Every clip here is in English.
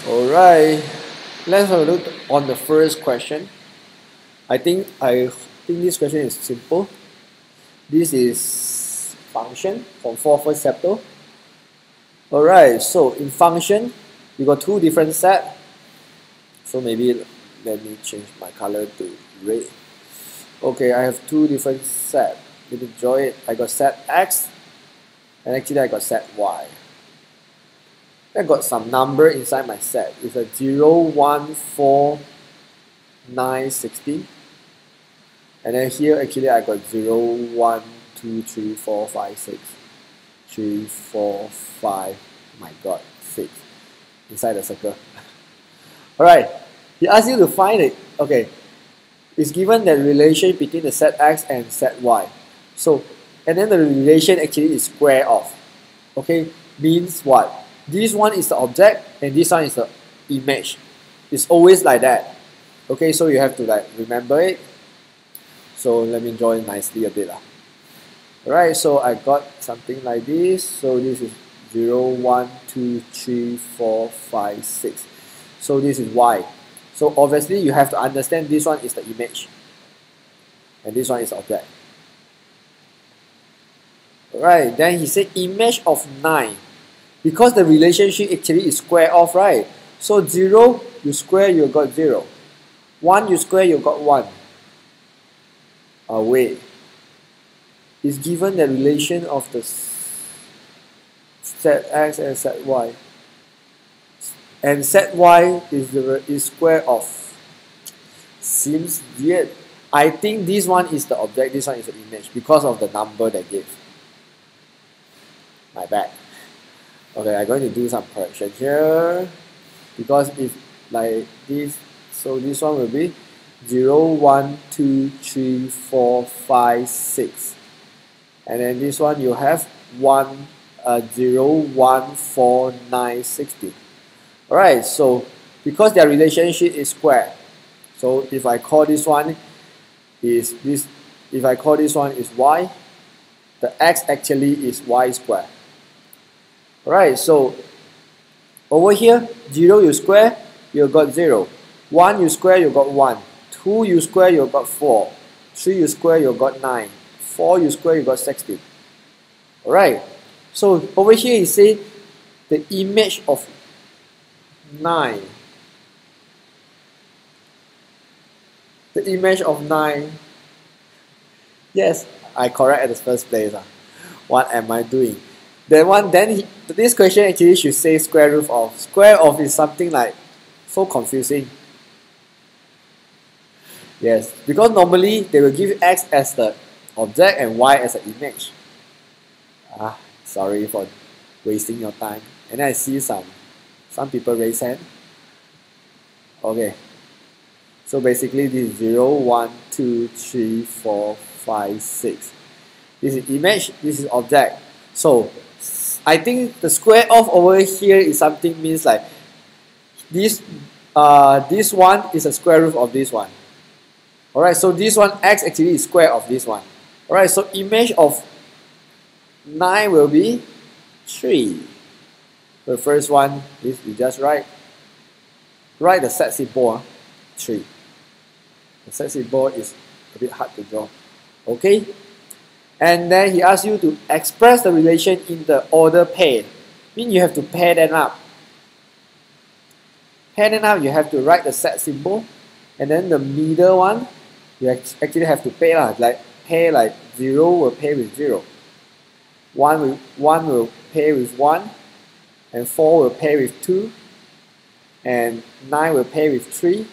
Alright, let's have a look on the first question. I think this question is simple. This is function from 4 first septal. Alright, so in function, we got two different sets. So maybe let me change my color to red. Okay, I have two different sets. Let me draw it. I got set X and actually I got set Y. I got some number inside my set. It's a 0, 1, 4, 9, 16. And then here actually I got 0, 1, 2, 3, 4, 5, 6. 3, 4, 5, my god, 6 inside the circle. Alright, he asks you to find it. Okay, it's given the relation between the set X and set Y. So, and then the relation actually is square of. Okay, means what? This one is the object and this one is the image. It's always like that. Okay, so you have to like remember it. So let me draw it nicely a bit. Alright, so I got something like this. So this is 0, 1, 2, 3, 4, 5, 6. So this is Y. So obviously you have to understand this one is the image. And this one is object. Alright, then he said image of 9. Because the relationship actually is square of, right? So 0, you square, you got 0. 1, you square, you got 1. Wait. It's given the relation of the set X and set Y. And set Y is square of. Seems weird. I think this one is the object, this one is the image because of the number they give. My bad. Okay, I'm going to do some correction here. Because if like this, so this one will be 0, 1, 2, 3, 4, 5, 6. And then this one you have 0, 1, 4, 9, 16. Alright, so because their relationship is square, so if I call this one is this, if I call this one is y, the x actually is y square. Alright, so over here, 0 you square, you got 0. 1 you square, you got 1. 2 you square, you got 4. 3 you square, you got 9. 4 you square, you got 16. Alright, so over here he say the image of 9. The image of 9. Yes, I correct at the first place. What am I doing? This question actually should say square root of. Square of is something like so confusing. Yes, because normally they will give x as the object and y as an image. Sorry for wasting your time. And then I see some people raise hand. Okay. So basically this is 0, 1, 2, 3, 4, 5, 6. This is image, this is object. So I think the square of over here is something means like this one is a square root of this one. Alright, so this one x actually is square of this one. Alright, so image of 9 will be 3. The first one is you just write the set symbol 3. The set symbol is a bit hard to draw. Okay? And then he asks you to express the relation in the order pair. Means you have to pair them up. Pair them up, you have to write the set symbol. And then the middle one, you actually have to pair. Like pair like 0 will pair with 0. 1 will pair with 1. And 4 will pair with 2. And 9 will pair with 3.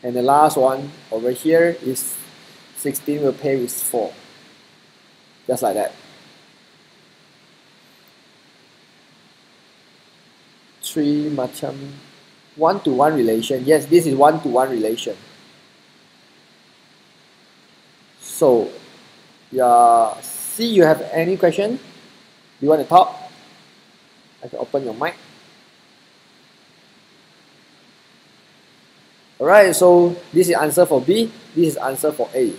And the last one over here is 16 will pair with 4. Just like that. 3 macam 1-to-1 relation. Yes, this is 1-to-1 relation. So, yeah, see, you have any question? You want to talk? I can open your mic. Alright, so this is answer for B, this is answer for A.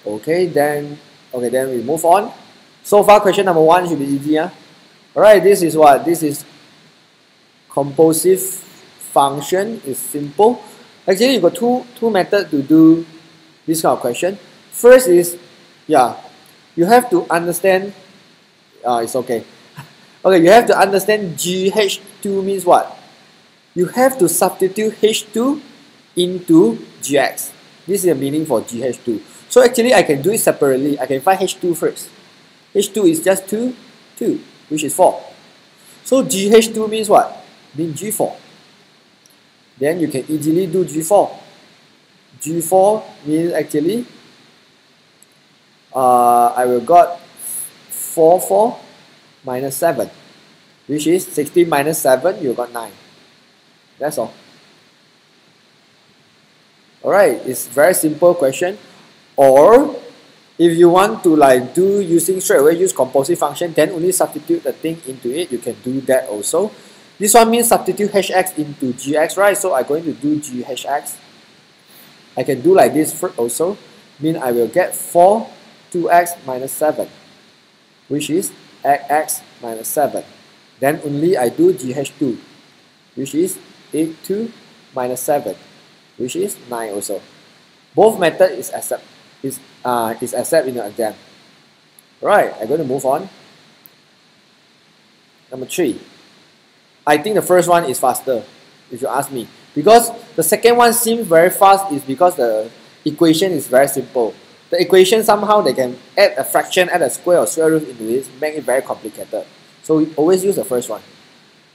Okay, then Okay, then we move on. So far, question number 1 should be easy. Alright, this is what? This is composite function. Is simple. Actually, you got two methods to do this kind of question. First is, you have to understand, it's okay. Okay, you have to understand GH2 means what? You have to substitute H2 into GX. This is the meaning for GH2. So actually, I can do it separately. I can find H2 first. H2 is just 2, which is 4. So GH2 means what? Means G4. Then you can easily do G4. G4 means actually, I will got 4 minus 7, which is 16 minus 7, you got 9. That's all. Alright, it's very simple question. Or if you want to like do using straight away use composite function, then only substitute the thing into it, you can do that also. This one means substitute hx into gx, right? So I'm going to doghx. I can do like this first also. Mean I will get 4 2x minus 7, which is x minus 7. Then only I do gh2, which is 8 minus 7, which is 9 also. Both method is accept in your exam. Right, I'm going to move on. Number 3. I think the first one is faster, if you ask me. Because the second one seems very fast is because the equation is very simple. The equation somehow they can add a fraction, add a square or square root into it, make it very complicated. So we always use the first one.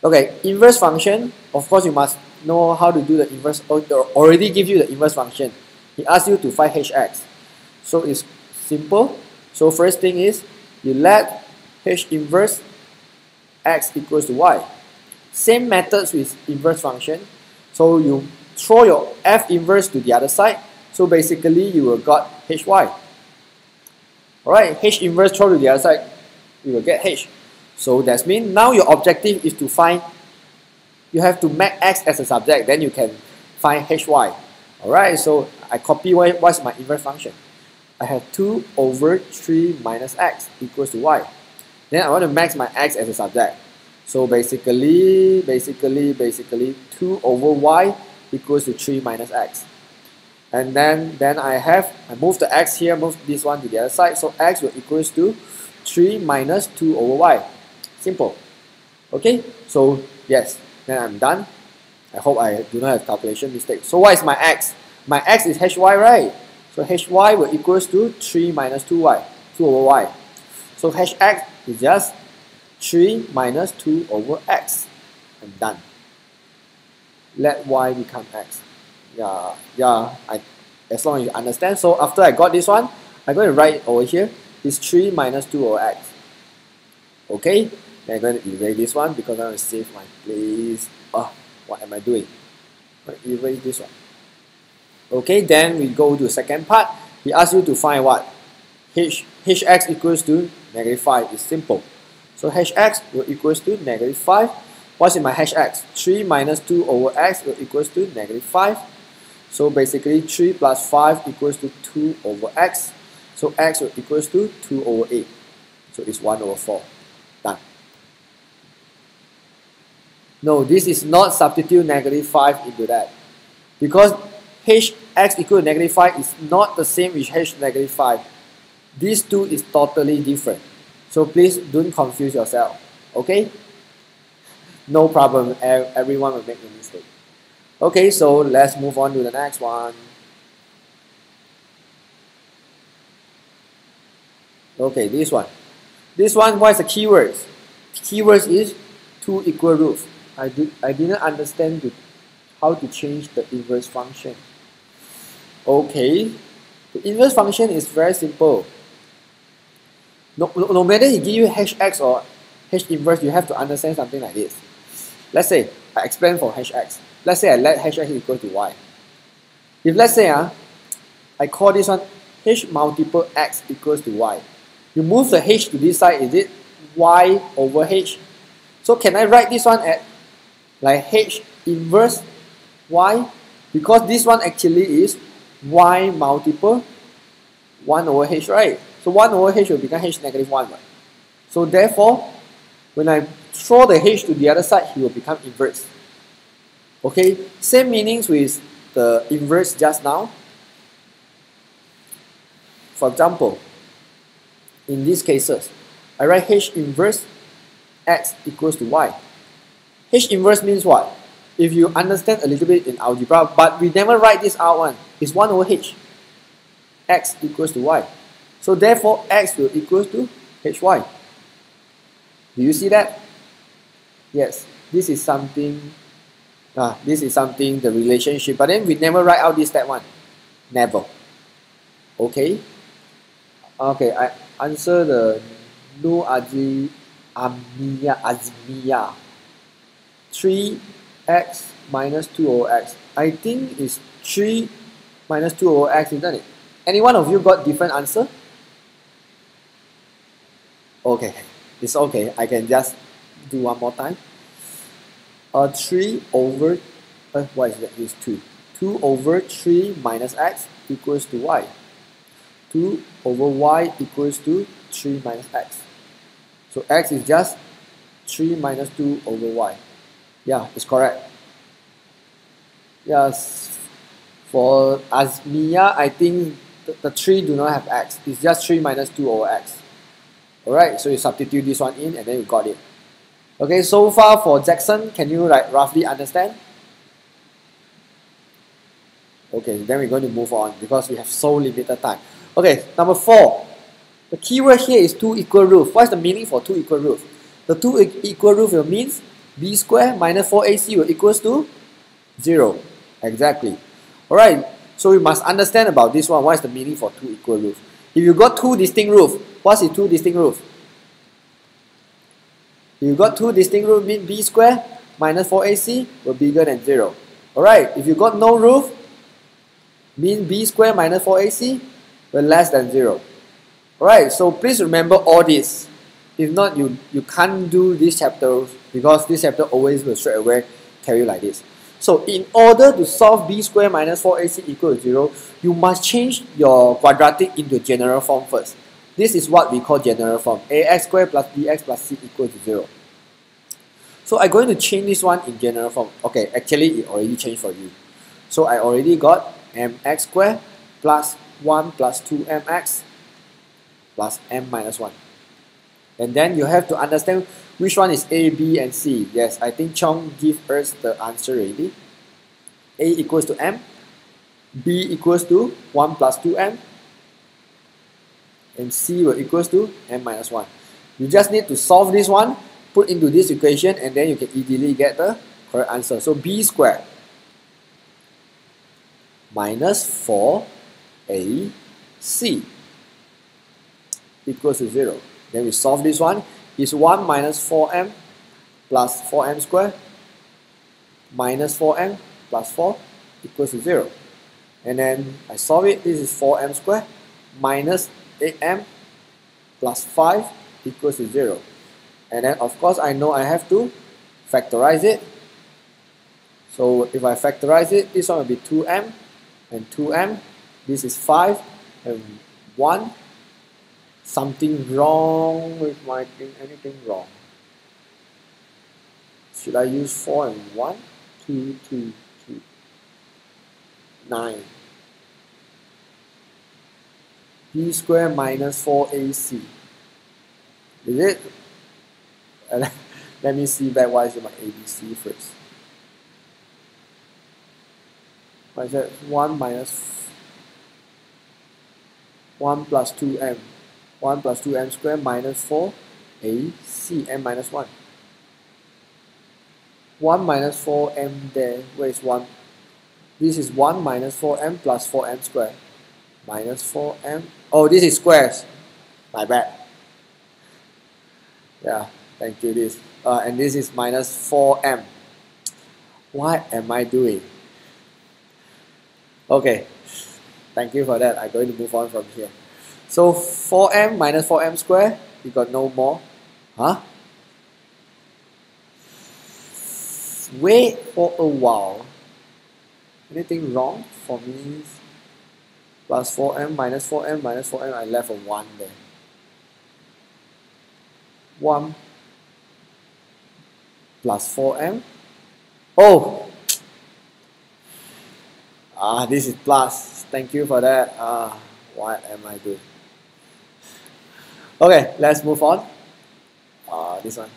Okay, inverse function, of course you must know how to do the inverse, or already give you the inverse function. He asks you to find hx. So it's simple. So first thing is, you let h inverse x equals to y. Same methods with inverse function. So you throw your f inverse to the other side. So basically you will got hy. Alright, h inverse throw to the other side, you will get h. So that means now your objective is to find, you have to make x as a subject, then you can find hy. Alright, so I copy what's my inverse function. I have 2 over 3 minus x equals to y. Then I want to max my x as a subject. So basically 2 over y equals to 3 minus x. And then I move the x here, move this one to the other side. So x will equals to 3 minus 2 over y. Simple. Okay, so yes, then I'm done. I hope I do not have calculation mistake. So what is my x? My x is hy, right? So hy will equals to 3 minus 2y, 2 over y. So hx is just 3 minus 2 over x. I'm done. Let y become x. As long as you understand. So after I got this one, I'm going to write over here. It's 3 minus 2 over x. Okay? Then I'm going to erase this one because I want to save my place. What am I doing? I'm going to erase this one. Okay, then we go to the second part. He asks you to find what? hx equals to -5. It's simple. So hx will equals to -5. What's in my hx? 3 minus 2 over x will equals to -5. So basically 3 plus 5 equals to 2 over x. So x will equals to 2 over 8. So it's 1 over 4. Done. No, this is not substitute -5 into that. Because hx equal to -5 is not the same with h -5. These two is totally different. So please don't confuse yourself. Okay? No problem. Everyone will make a mistake. Okay, so let's move on to the next one. Okay, this one. This one, what is the keywords? Keywords is 2 equal roots. I didn't understand how to change the inverse function. Okay, the inverse function is very simple. No matter he give you hx or h inverse, you have to understand something like this. Let's say I explain for hx. Let's say I let hx equal to y. If let's say I call this one h multiple x equals to y. You move the h to this side, is it y over h? So can I write this one at like h inverse y? Because this one actually is y multiple 1 over h, right? So 1 over h will become h negative 1. Right? So therefore, when I throw the h to the other side, he will become inverse. Okay, same meanings with the inverse just now. For example, in these cases, I write h inverse x equals to y. H inverse means what? If you understand a little bit in algebra, but we never write this out one, it's 1 over h. X equals to y. So therefore, x will equal to hy. Do you see that? Yes, this is something, the relationship, but then we never write out this step one. Never. Okay? Okay, I answer the no azmiya. 3x minus 2 over x. I think it's 3 minus 2 over x, isn't it? Any one of you got different answer? Okay, it's okay. I can just do one more time. 3 over, what is that? It's 2. 2 over 3 minus x equals to y. 2 over y equals to 3 minus x. So x is just 3 minus 2 over y. Yeah, it's correct. Yes, for Azmiya, I think the 3 do not have x. It's just 3 minus 2 over x. Alright, so you substitute this one in and then you got it. Okay, so far for Jackson, can you like roughly understand? Okay, then we're going to move on because we have so limited time. Okay, number 4. The keyword here is 2 equal root. What's the meaning for 2 equal root? The 2 equal root will means b squared minus 4ac will equals to 0. Exactly. Alright, so we must understand about this one. What is the meaning for 2 equal roots? If you got 2 distinct roots, what is 2 distinct roots? If you got 2 distinct roots, mean b squared minus 4ac will be bigger than 0. Alright, if you got no root, mean b squared minus 4ac will less than 0. Alright, so please remember all this. If not, you can't do this chapter because this chapter always will straight away tell you like this. So in order to solve b squared minus 4ac equal to 0, you must change your quadratic into general form first. This is what we call general form. ax squared plus bx plus c equal to 0. So I'm going to change this one in general form. Okay, actually it already changed for you. So I already got mx squared plus 1 plus 2mx plus m minus 1. And then you have to understand which one is A, B, and C. Yes, I think Chong give us the answer already. A equals to M, B equals to 1 plus 2M, and C will equals to M minus 1. You just need to solve this one, put into this equation, and then you can easily get the correct answer. So B squared minus 4AC equals to 0. Then we solve this one. Is 1 minus 4m plus 4m squared minus 4m plus 4 equals to 0. And then I solve it. This is 4m squared minus 8m plus 5 equals to 0. And then of course I know I have to factorize it. So if I factorize it, this one will be 2m and 2m. This is 5 and 1. Something wrong with my thing, anything wrong? Should I use 4 and 1? 2, 2, 2, 9. B squared minus 4AC. Is it? Let me see back what is my ABC first. What is that? 1 minus 1 plus 2m. 1 plus 2m squared minus 4ac m minus 1. 1 minus 4m there. Where is 1? This is 1 minus 4m plus 4m squared. Minus 4m. Oh, this is squares. My bad. Yeah, thank you. This. And this is minus 4m. What am I doing? Okay. Thank you for that. I'm going to move on from here. So 4m minus 4m squared, we got no more. Huh? Wait for a while. Anything wrong for me? plus 4m minus 4m minus 4m, I left a 1 there. 1 plus 4m. Oh! This is plus. Thank you for that. What am I doing? Okay, let's move on. This one.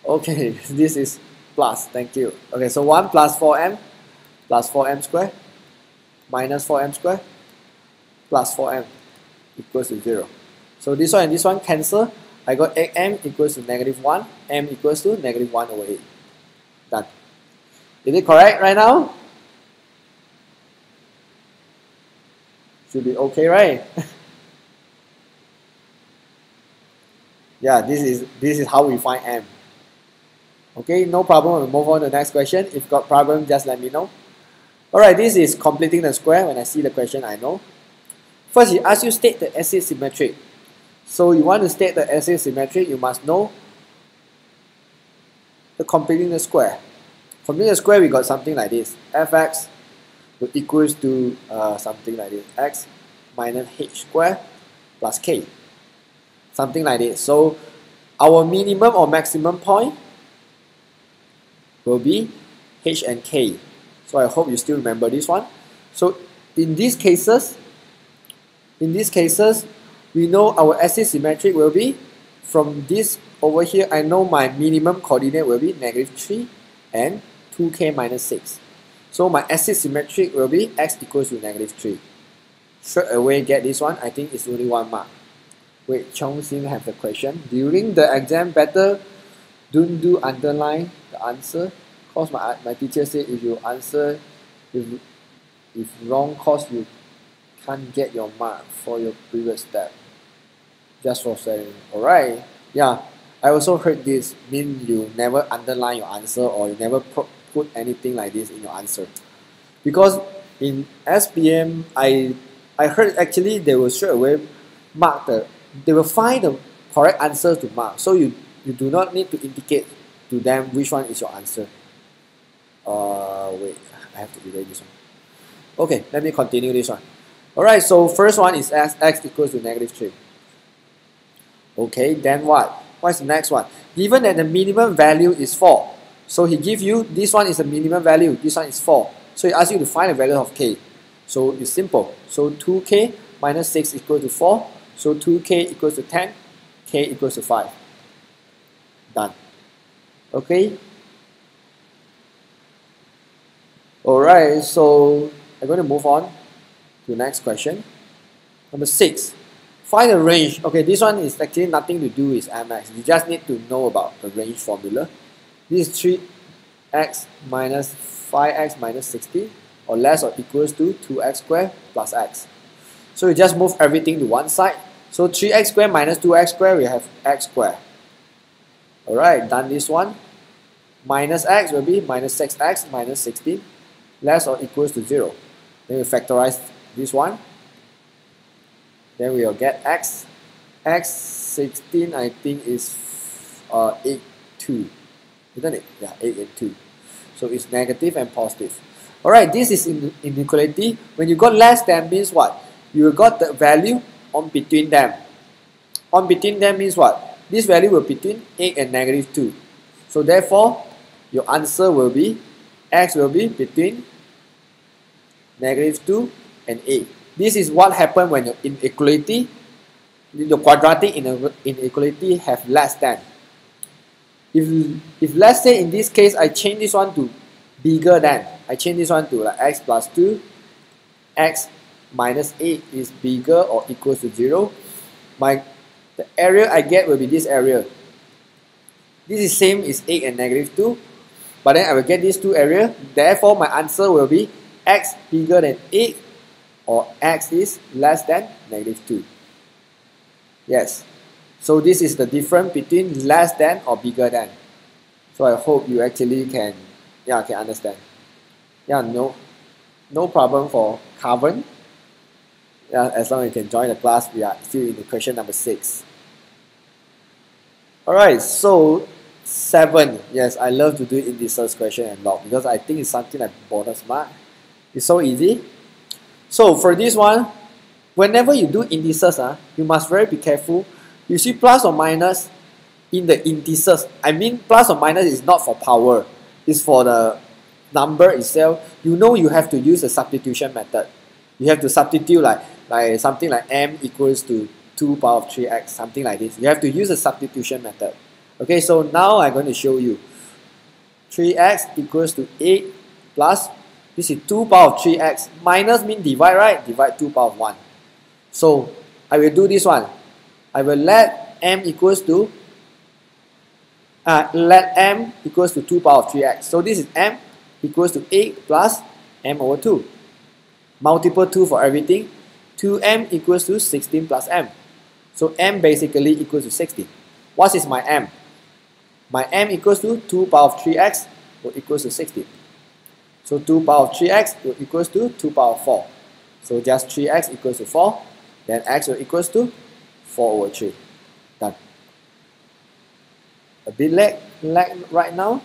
Okay, this is plus. Thank you. Okay, so 1 plus 4m squared minus 4m squared plus 4m equals to 0. So this one and this one cancel. I got 8m equals to -1, m equals to -1 over 8. Done. Is it correct right now? Should be okay, right? Yeah, this is how we find m. Okay, no problem. We'll move on to the next question. If you've got problem, just let me know. Alright, this is completing the square. When I see the question, I know. First, he asks you state the acid symmetric. So you want to state the acid symmetric, you must know the completing the square. Completing the square, we got something like this. Fx will equals to something like this. X minus h squared plus k. Something like this. So our minimum or maximum point will be h and k. So I hope you still remember this one. So in these cases, we know our acid symmetric will be from this over here. I know my minimum coordinate will be -3 and 2k minus 6. So my acid symmetric will be x equals to -3. Straight away get this one. I think it's only 1 mark. Wait, Chong Xin have the question. During the exam, better don't do underline the answer. Cause my teacher said if you answer if wrong, cause you can't get your mark for your previous step. Just for saying. Alright. Yeah. I also heard this mean you never underline your answer or you never put anything like this in your answer. Because in SPM, I heard actually they will straight away they will find the correct answer to mark. So you do not need to indicate to them which one is your answer. Wait, I have to erase this one. Okay, let me continue this one. Alright, so first one is x equals to -3. Okay, then what? What's the next one? Given that the minimum value is 4. So he gives you, this one is the minimum value, this one is 4. So he asks you to find the value of k. So it's simple. So 2k minus 6 equals to 4. So 2k equals to 10, k equals to 5. Done. Okay. Alright, so I'm going to move on to the next question. Number 6. Find the range. Okay, this one is actually nothing to do with mx. You just need to know about the range formula. This is 3x minus 5x minus 60 or less or equals to 2x squared plus x. So you just move everything to one side. So 3x squared minus 2x squared, we have x squared. Alright, done this one. Minus x will be minus 6x minus 16 less or equals to 0. Then we factorize this one. Then we will get x. X 16 I think is 8, 2. Isn't it? Yeah, 8 and 2. So it's negative and positive. Alright, this is inequality. When you got less than means what? You got the value on between them. On between them means what? This value will be between 8 and -2. So therefore, your answer will be, x will be between -2 and 8. This is what happens when your inequality, the quadratic inequality have less than. If let's say in this case I change this one to bigger than, I change this one to like x plus 2, x minus 8 is bigger or equals to 0, the area I get will be this area. This is same as 8 and -2, but then I will get these two areas. Therefore, my answer will be x bigger than 8 or x is less than -2. Yes. So this is the difference between less than or bigger than. So I hope you actually can understand. Yeah, no problem for carbon. Yeah, as long as you can join the class, we are still in the question number 6. Alright, so 7. Yes, I love to do indices question and log because I think it's something like bonus mark. It's so easy. So for this one, whenever you do indices, you must very be careful. You see plus or minus in the indices. I mean plus or minus is not for power. It's for the number itself. You know you have to use the substitution method. You have to substitute like something like m equals to 2 power of 3x, something like this. You have to use the substitution method. Okay, so now I'm going to show you. 3x equals to 8 plus, this is 2 power of 3x, minus mean divide, right? Divide 2 power of 1. So I will do this one. I will let m equals to 2 power of 3x. So this is m equals to 8 plus m over 2. Multiple 2 for everything. 2m equals to 16 plus m. So m basically equals to 60. What is my m? My m equals to 2 power of 3x will equals to 60. So 2 power of 3x will equals to 2 power of 4. So just 3x equals to 4. Then x will equals to 4 over 3. Done. A bit lag right now.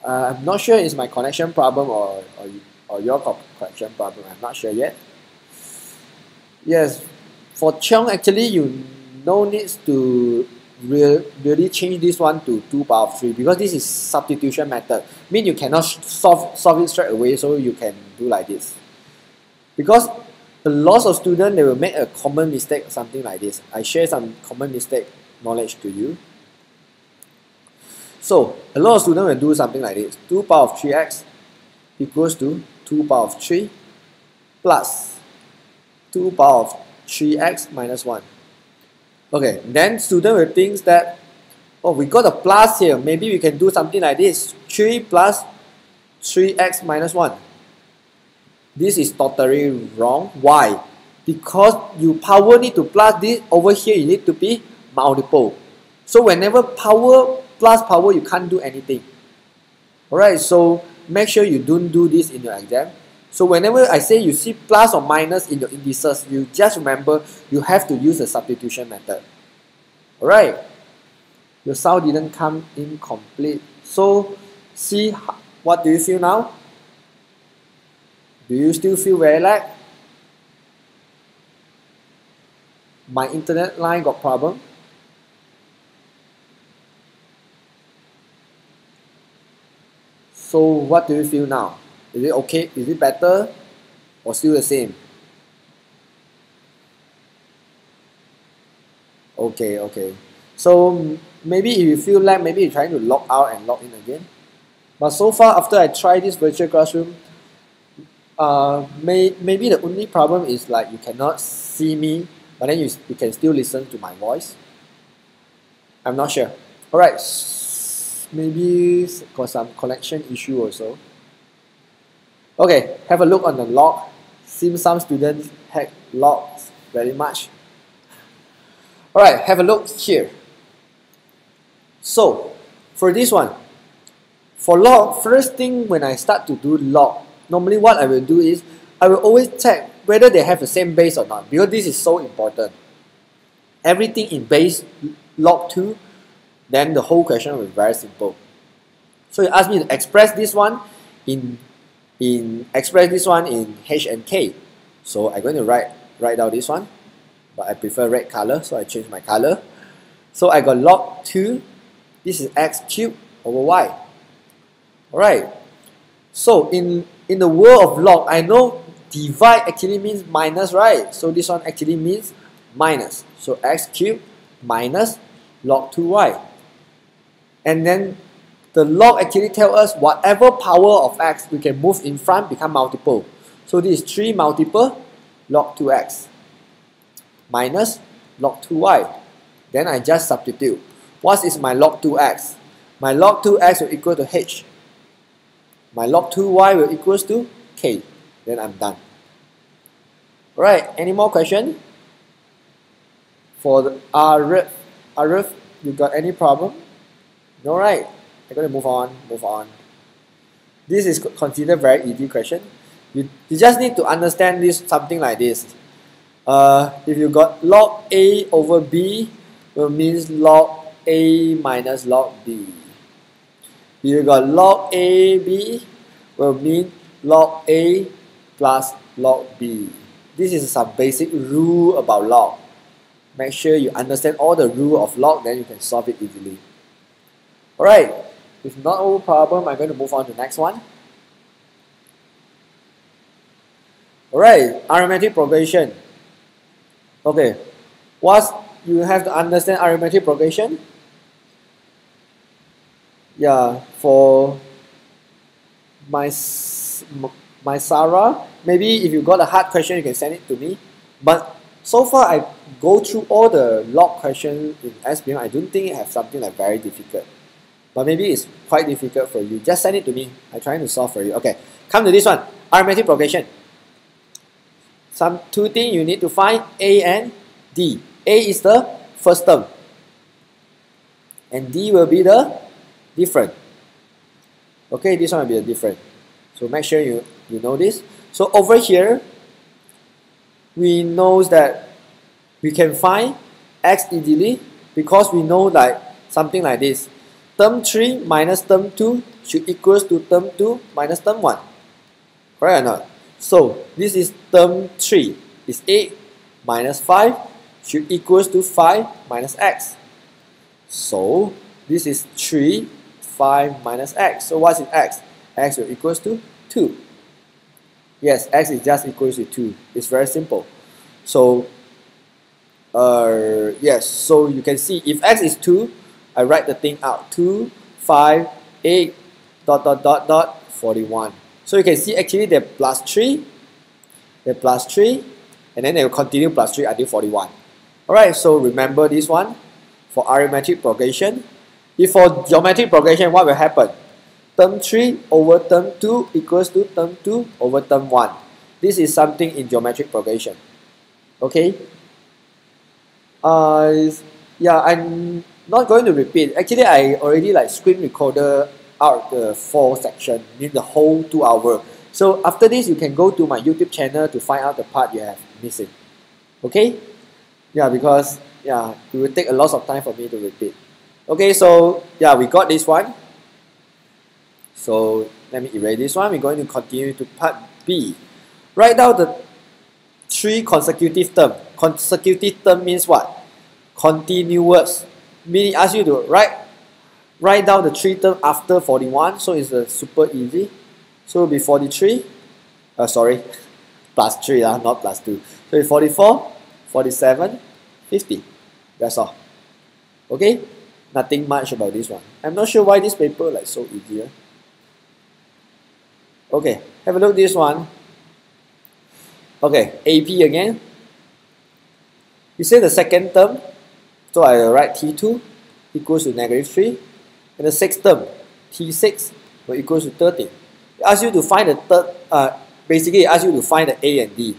I'm not sure it's my connection problem or your connection problem. I'm not sure yet. Yes, for Cheong actually you no needs to really change this one to 2 power of 3 because this is substitution method. Mean you cannot solve it straight away, so you can do like this. Because a lot of students, they will make a common mistake, something like this. I share some common mistake knowledge to you. So a lot of students will do something like this. 2 power of 3x equals to 2 power of 3 plus 2 power of 3x minus 1. Okay, then student will think that, oh, we got a plus here. Maybe we can do something like this. 3 plus 3x minus 1. This is totally wrong. Why? Because you power need to plus this, over here you need to be multiple. So whenever power plus power, you can't do anything. Alright, so make sure you don't do this in your exam. So whenever I say you see plus or minus in your indices, you just remember you have to use the substitution method. Alright, your sound didn't come in complete. So see, what do you feel now? Do you still feel very lag? My internet line got problem. So what do you feel now? Is it okay? Is it better? Or still the same? Okay. So maybe if you feel like maybe you're trying to log out and log in again. But so far after I try this virtual classroom, maybe the only problem is like you cannot see me, but then you can still listen to my voice. I'm not sure. Alright, maybe got some connection issue also. Okay, have a look on the log. Seems some students hack logs very much. Alright, have a look here. So, for this one, for log, first thing when I start to do log, normally what I will do is, I will always check whether they have the same base or not, because this is so important. Everything in base log 2, then the whole question will be very simple. So you ask me to express this one in H and K. So I'm going to write down this one, but I prefer red color, so I change my color. So I got log 2, this is x cubed over y. Alright, so in the world of log, I know divide actually means minus, right? So this one actually means minus. So x cubed minus log 2y. And then the log actually tells us whatever power of x we can move in front become multiple. So this is 3 multiple log 2x minus log 2y. Then I just substitute. What is my log 2x? My log 2x will equal to h. My log 2y will equals to k. Then I'm done. Alright, any more question? For the Arif, you got any problem? No, right? I'm going to move on. This is considered very easy question. You just need to understand this something like this. If you got log A over B, will means log A minus log B. If you got log AB, will mean log A plus log b. This is some basic rule about log. Make sure you understand all the rule of log, then you can solve it easily. Alright, if not a problem, I'm going to move on to the next one. Alright, arithmetic progression. Okay, what you have to understand arithmetic progression? Yeah, for my Sarah, maybe if you got a hard question, you can send it to me. But so far, I go through all the log questions in SPM. I don't think it has something like very difficult. But maybe it's quite difficult for you. Just send it to me. I'm trying to solve for you. Okay, come to this one. Arithmetic progression. Some two things you need to find, A and D. A is the first term. And D will be the different. Okay, this one will be the different. So make sure you know this. So over here, we know that we can find x easily because we know like something like this. Term 3 minus term 2 should equals to term 2 minus term 1. Correct or not? So this is term 3 is 8 minus 5 should equals to 5 minus x. So this is 3, 5 minus x. So what is x? X will equals to 2. Yes, x is just equals to 2. It's very simple. So yes, so you can see if x is 2, I write the thing out. 2, 5, 8, dot, dot, dot, dot, 41. So you can see actually they're plus 3, and then they will continue plus 3 until 41. Alright, so remember this one for arithmetic progression. If for geometric progression, what will happen? Term 3 over term 2 equals to term 2 over term 1. This is something in geometric progression. Okay? Yeah, I'm not going to repeat. Actually, I already like screen recorded out the 4 section, mean the whole 2 hour. So after this, you can go to my YouTube channel to find out the part you have missing. Okay? Yeah, because yeah, it will take a lot of time for me to repeat. Okay, so yeah, we got this one. So let me erase this one. We're going to continue to part B. Write down the 3 consecutive terms. Consecutive term means what? Continuous. Meaning ask you to write down the 3 terms after 41. So it's super easy. So it will be 43. Sorry, plus 3, not plus 2. So it's 44, 47, 50. That's all. Okay? Nothing much about this one. I'm not sure why this paper like so easier. Okay, have a look at this one. Okay, AP again. You say the second term, so I will write T2 equals to -3. And the sixth term, T6 will equals to 13. It asks you to find the third, basically it asks you to find the A and D.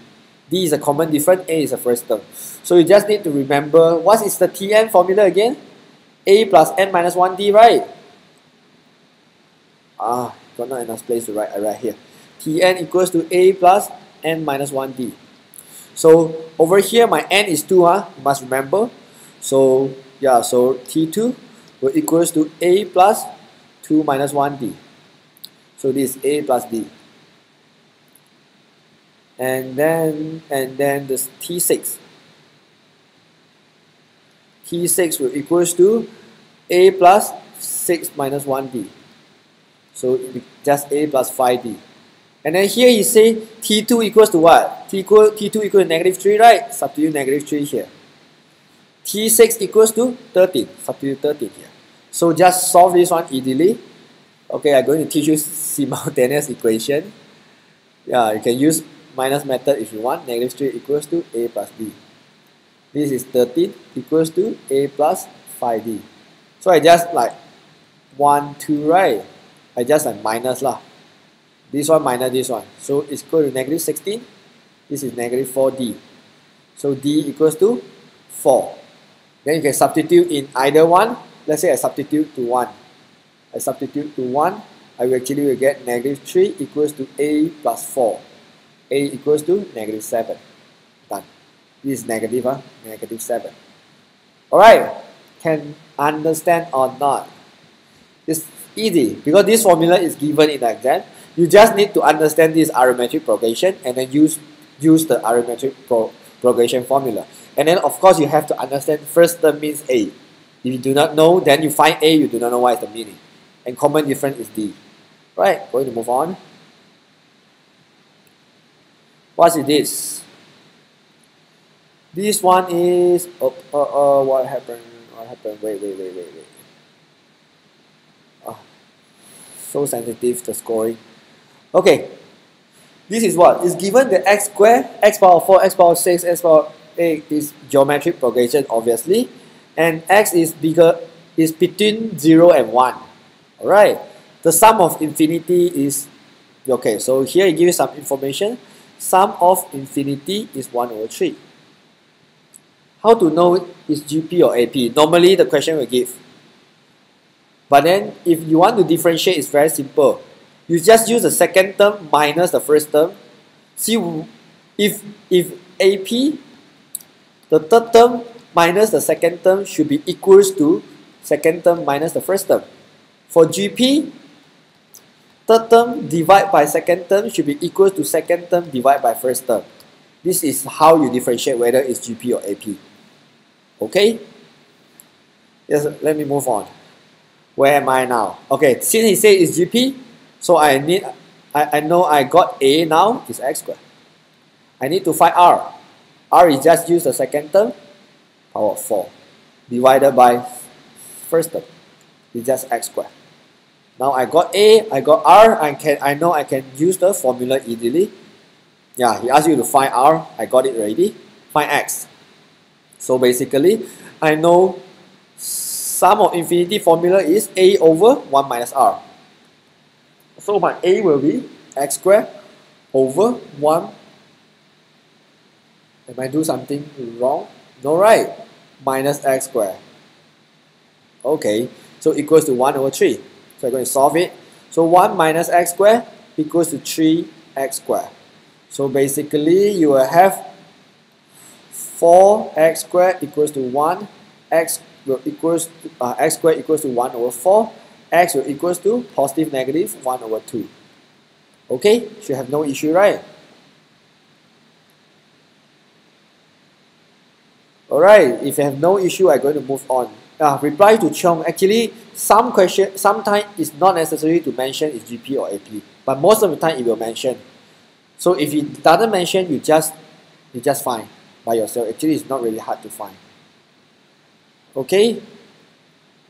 D is a common difference, A is the first term. So you just need to remember, what is the Tn formula again? A plus n minus 1D, right? Got not enough place to write. I write here. Tn equals to A plus n minus 1D. So over here, my n is 2, you must remember. So yeah, so T2 will equals to A plus 2 minus 1D. So this is A plus D. And then this T6. T6 will equals to A plus 6 minus 1D. So it be just A plus 5D. And then here you say T2 equals to what? T2 equals to -3, right? Substitute -3 here. T6 equals to 13. Substitute 13 here. So just solve this one easily. Okay, I'm going to teach you simultaneous equation. Yeah, you can use minus method if you want. -3 equals to A plus D. This is 13 equals to A plus 5D. So I just like 1, 2, right? I just like minus lah. This one minus this one. So it's equal to -16. This is -4D. So D equals to 4. Then you can substitute in either one. Let's say I substitute to 1. I substitute to 1. I will actually will get -3 equals to A plus 4. A equals to -7. Done. This is negative, -7. Alright, can understand or not? It's easy because this formula is given in the exam. You just need to understand this arithmetic progression and then use the arithmetic progression formula. And then of course you have to understand first term means A. If you do not know, then you find A, you do not know what is the meaning. And common difference is D. Right, going to move on. What is this? This one is, what happened? What happened? Wait. Oh, so sensitive, the scoring. Okay, this is what? It's given the x squared, x power 4, x power 6, x power 8 is geometric progression, obviously. And x is between 0 and 1. Alright, the sum of infinity is, okay, so here it gives you some information. Sum of infinity is 1 over 3. How to know is GP or AP? Normally the question will give. But then if you want to differentiate, it's very simple. You just use the second term minus the first term. See if AP, the third term minus the second term should be equals to second term minus the first term. For GP, third term divided by second term should be equal to second term divided by first term. This is how you differentiate whether it's GP or AP. Okay? Yes, let me move on. Where am I now? Okay, since he said it's GP, so I know I got A now, is x squared. I need to find R. R is just use the second term, power 4, divided by first term. It's just x squared. Now I got A, I got R, I know I can use the formula easily. Yeah, he asked you to find R, I got it already. Find x. So basically, I know sum of infinity formula is A over 1 minus R. So my A will be x squared over 1. Am I do something wrong? No, right? Minus x squared. Okay, so equals to 1 over 3. So I'm going to solve it. So 1 minus x squared equals to 3x squared. So basically you will have 4x squared equals to 1, x will equals to, x squared equals to 1 over 4, x will equals to positive negative 1 over 2. Okay, should have no issue, right? Alright, if you have no issue, I'm going to move on. Reply to Chong. Actually, sometimes it's not necessary to mention it's GP or AP, but most of the time it will mention. So if it doesn't mention, you just find by yourself. Actually, it's not really hard to find. Okay?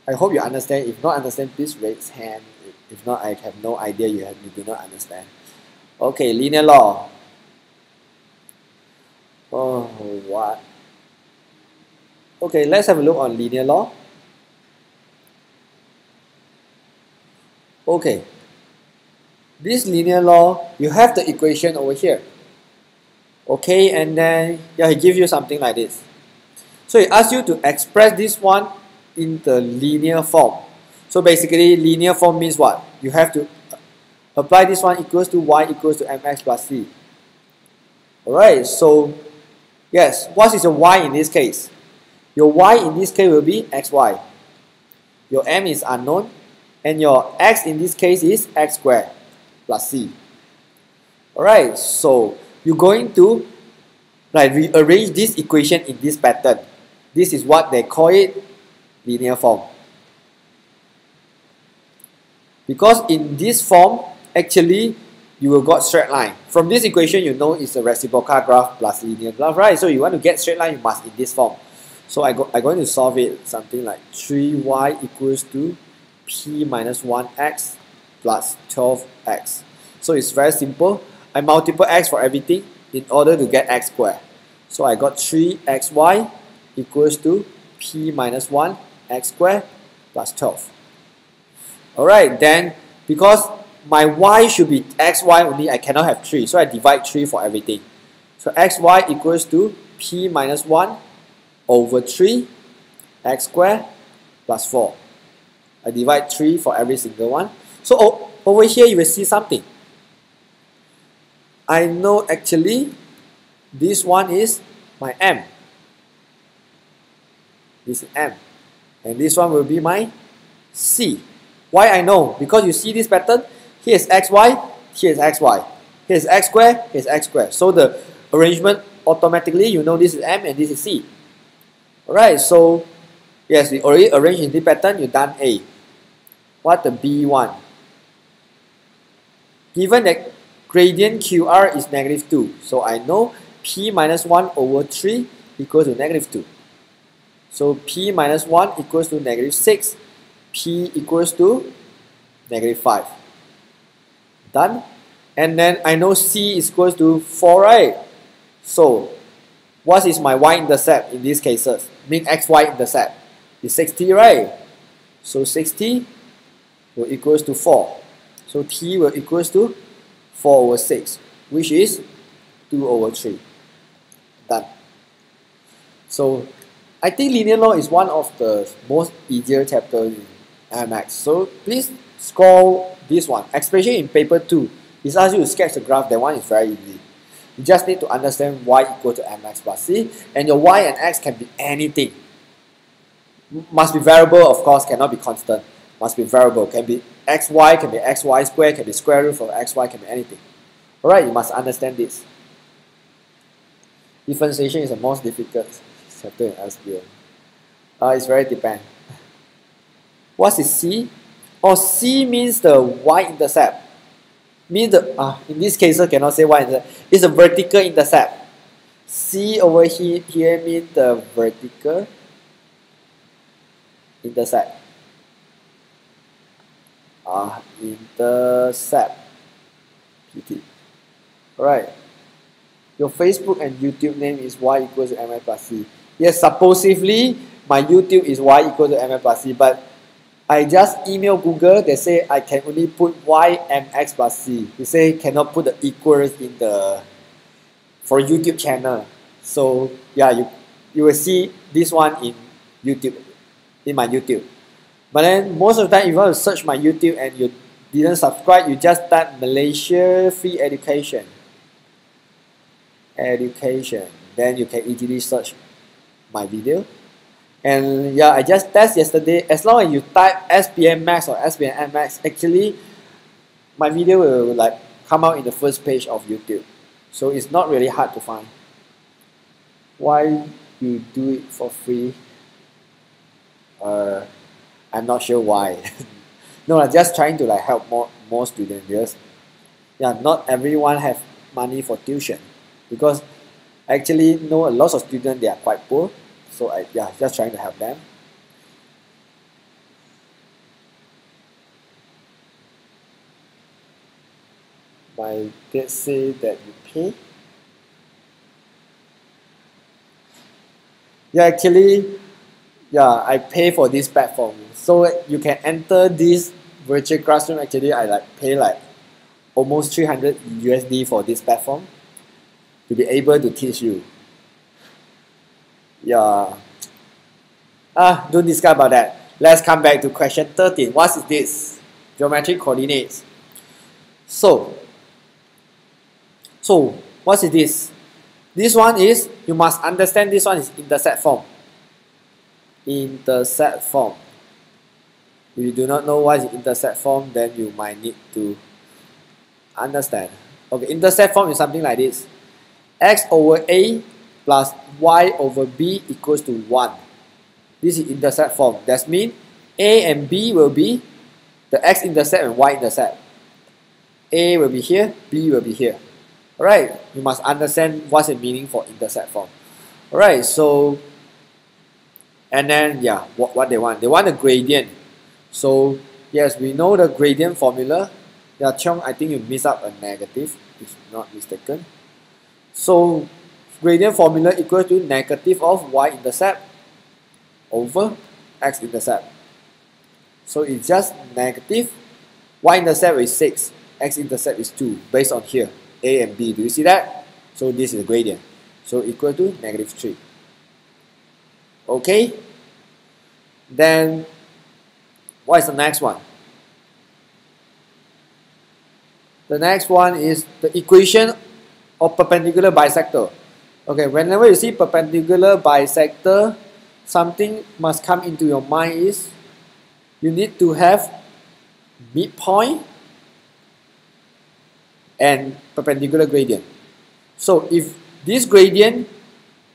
I hope you understand. If not understand, please raise hand. If not, I have no idea you do not understand. Okay, linear law. Oh, what? Okay, let's have a look on linear law. Okay, this linear law, you have the equation over here. Okay, and then he gives you something like this. So he asks you to express this one in the linear form. So basically, linear form means what? You have to apply this one equals to y equals to mx plus c. Alright, so yes, what is your y in this case? Your y in this case will be xy. Your m is unknown. And your x in this case is x squared plus c. Alright, so you're going to rearrange this equation in this pattern. This is what they call it linear form. Because in this form, actually, you will got straight line. From this equation, you know it's a reciprocal graph plus linear graph, right? So you want to get straight line, you must in this form. So I'm going to solve it something like 3y equals to p minus 1x plus 12x. So it's very simple. I multiply x for everything in order to get x squared. So I got 3xy equals to p minus 1 x squared plus 12. Alright, then because my y should be xy only, I cannot have 3. So I divide 3 for everything. So xy equals to p minus 1 over 3 x squared plus 4. I divide 3 for every single one. So over here you will see something. I know actually this one is my m. This is m. And this one will be my c. Why I know? Because you see this pattern, here is xy, here is xy. Here is x squared, here is x squared. So the arrangement automatically, you know this is m and this is c. Alright, so yes, we already arranged in the pattern, you done A. What the B1? Given that gradient QR is negative 2, so I know P minus 1 over 3 equals to negative 2. So P minus 1 equals to negative 6, P equals to negative 5. Done? And then I know C is equals to 4, right? So what is my y-intercept in these cases? Mean xy-intercept is 60, right? So 60 will equals to 4. So T will equals to 4 over 6, which is 2 over 3. Done. So I think linear law is one of the most easier chapters in mx. So please score this one, especially in paper 2. It asks you to sketch the graph. That one is very easy. You just need to understand y equal to mx plus c, and your y and x can be anything. Must be variable, of course, cannot be constant. Must be variable. Can be xy, can be xy squared, can be square root of xy, can be anything. Alright, you must understand this. Differentiation is the most difficult chapter in SPM. It's very depend. What is C? Oh, C means the y-intercept. Means the in this case cannot say y-intercept. It's a vertical intercept. C over here means the vertical intercept. Intercept. PT. Alright. Your Facebook and YouTube name is y equals to mx plus c. Yes, supposedly my YouTube is y equals to mx plus c, but I just email Google, they say I can only put y mx plus c. They say cannot put the equals in the for YouTube channel. So yeah, you will see this one in YouTube, in my YouTube. But then most of the time, if you want to search my YouTube and you didn't subscribe, you just type Malaysia Free Education. Then you can easily search my video. And yeah, I just test yesterday. As long as you type SPM Max or SPM MX, actually my video will like come out in the first page of YouTube. So it's not really hard to find. Why you do it for free? I'm not sure why. No, I'm just trying to like help more students, because yeah, not everyone have money for tuition, because actually know a lot of students, they are quite poor. So just trying to help them. My dad say that you pay. Yeah, actually, yeah, I pay for this platform. So you can enter this virtual classroom. Actually, I like pay like almost 300 USD for this platform to be able to teach you. Yeah. Don't discuss about that. Let's come back to question 13. What is this? Geometric coordinates. So what is this? This one is, you must understand this one is intercept form. Intercept form. If you do not know what is intercept form, then you might need to understand. Okay, intercept form is something like this. X over A plus y over b equals to 1. This is intercept form. That means A and B will be the x-intercept and y-intercept. A will be here, B will be here. Alright, you must understand what's the meaning for intercept form. Alright, so, and then yeah, what they want? They want a gradient. So yes, we know the gradient formula. Yeah, Chong, I think you missed up a negative, if not mistaken. So gradient formula equals to negative of y-intercept over x-intercept. So it's just negative. Y-intercept is 6, x-intercept is 2, based on here, A and B. Do you see that? So this is the gradient. So equal to negative 3. Okay? Then, what is the next one? The next one is the equation of perpendicular bisector. Okay, whenever you see perpendicular bisector, something must come into your mind is you need to have midpoint and perpendicular gradient. So if this gradient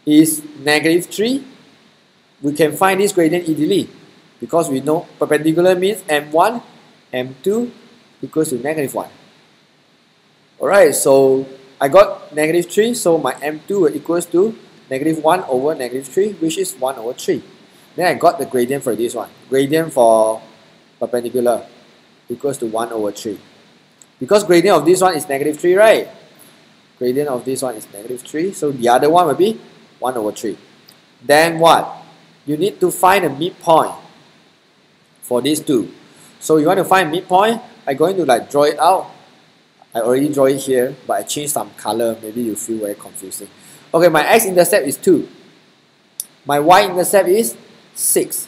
is -3, we can find this gradient easily because we know perpendicular means m1, m2 equals to -1. Alright, so I got -3, so my m2 equals to -1 over -3, which is 1 over 3. Then I got the gradient for this one. Gradient for perpendicular equals to 1 over 3. Because gradient of this one is -3, right? Gradient of this one is -3, so the other one will be 1 over 3. Then what? You need to find a midpoint for these two. So you want to find midpoint, I'm going to like draw it out. I already draw it here, but I changed some color, maybe you feel very confusing. Okay, my x-intercept is 2. My y-intercept is 6.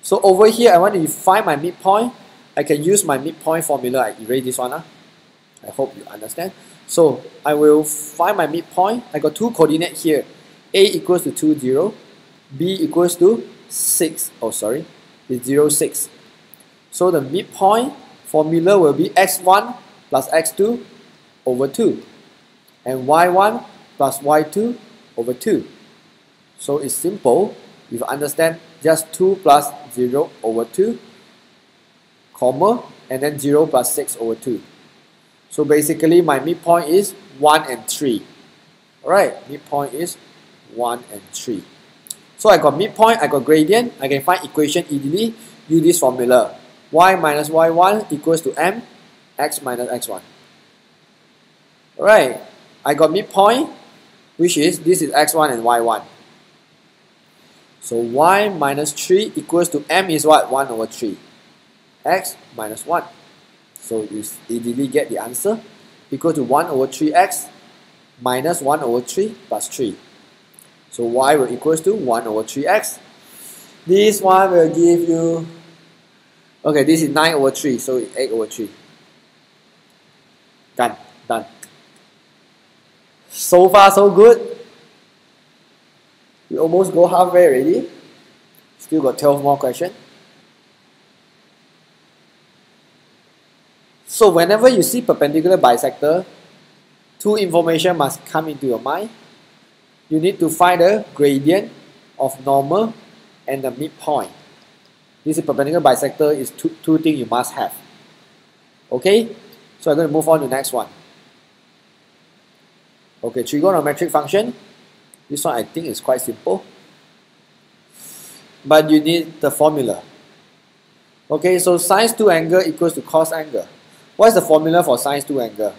So over here, I want to find my midpoint. I can use my midpoint formula. I erase this one. I hope you understand. So I will find my midpoint. I got two coordinates here. A equals to 2, 0. B equals to 6. Oh, sorry. It's 0, 6. So the midpoint formula will be x1 plus x2 over 2. And y1 plus y2 over 2. So it's simple. If you understand, just 2 plus 0 over 2, comma, and then 0 plus 6 over 2. So basically my midpoint is 1 and 3. Alright, midpoint is 1 and 3. So I got midpoint, I got gradient, I can find equation easily, use this formula. Y minus y1 equals to m, x minus x1. Alright, I got midpoint, which is, this is x1 and y1. So y minus 3 equals to m is what? 1 over 3. X minus 1. So you easily get the answer. Equal to 1 over 3x minus 1 over 3 plus 3. So y will equals to 1 over 3x. This one will give you, okay, this is 9 over 3, so it's 8 over 3. Done. Done. So far so good. We almost go halfway already. Still got 12 more questions. So whenever you see perpendicular bisector, two information must come into your mind. You need to find the gradient of normal and the midpoint. This is perpendicular bisector is two things you must have. Okay? So I'm going to move on to the next one. Okay, trigonometric function. This one I think is quite simple. But you need the formula. Okay, so sine 2 angle equals to cos angle. What is the formula for sine 2 angle?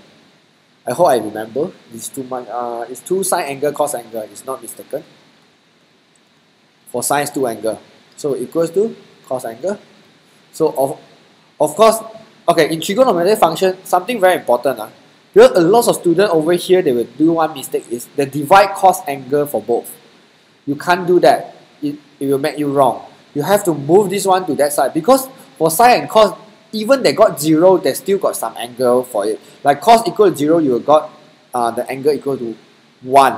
I hope I remember. It's 2 sine angle cos angle. It's not mistaken. For sine 2 angle. So equals to cos angle. So of course, okay, in trigonometric function, something very important. Because a lot of students over here, they will do one mistake is they divide cos angle for both. You can't do that. It will make you wrong. You have to move this one to that side. Because for sine and cos, even they got 0, they still got some angle for it. Like cos equal to 0, you got the angle equal to 1.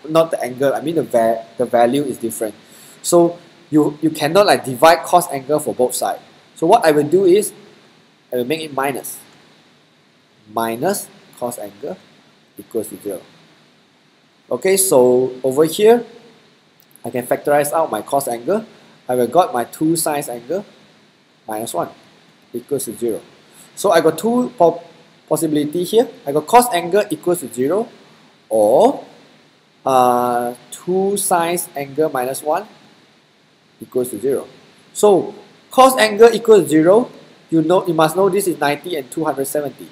Not the angle, I mean the value is different. So you cannot like divide cos angle for both sides. So what I will do is, I will make it minus. Minus cos angle equals to 0. Okay, so over here, I can factorize out my cos angle. I will got my 2 sine angle minus 1 equals to 0. So I got two possibilities here. I got cos angle equals to 0 or 2 sine angle minus 1 equals to 0. So cos angle equals to 0, you must know this is 90 and 270.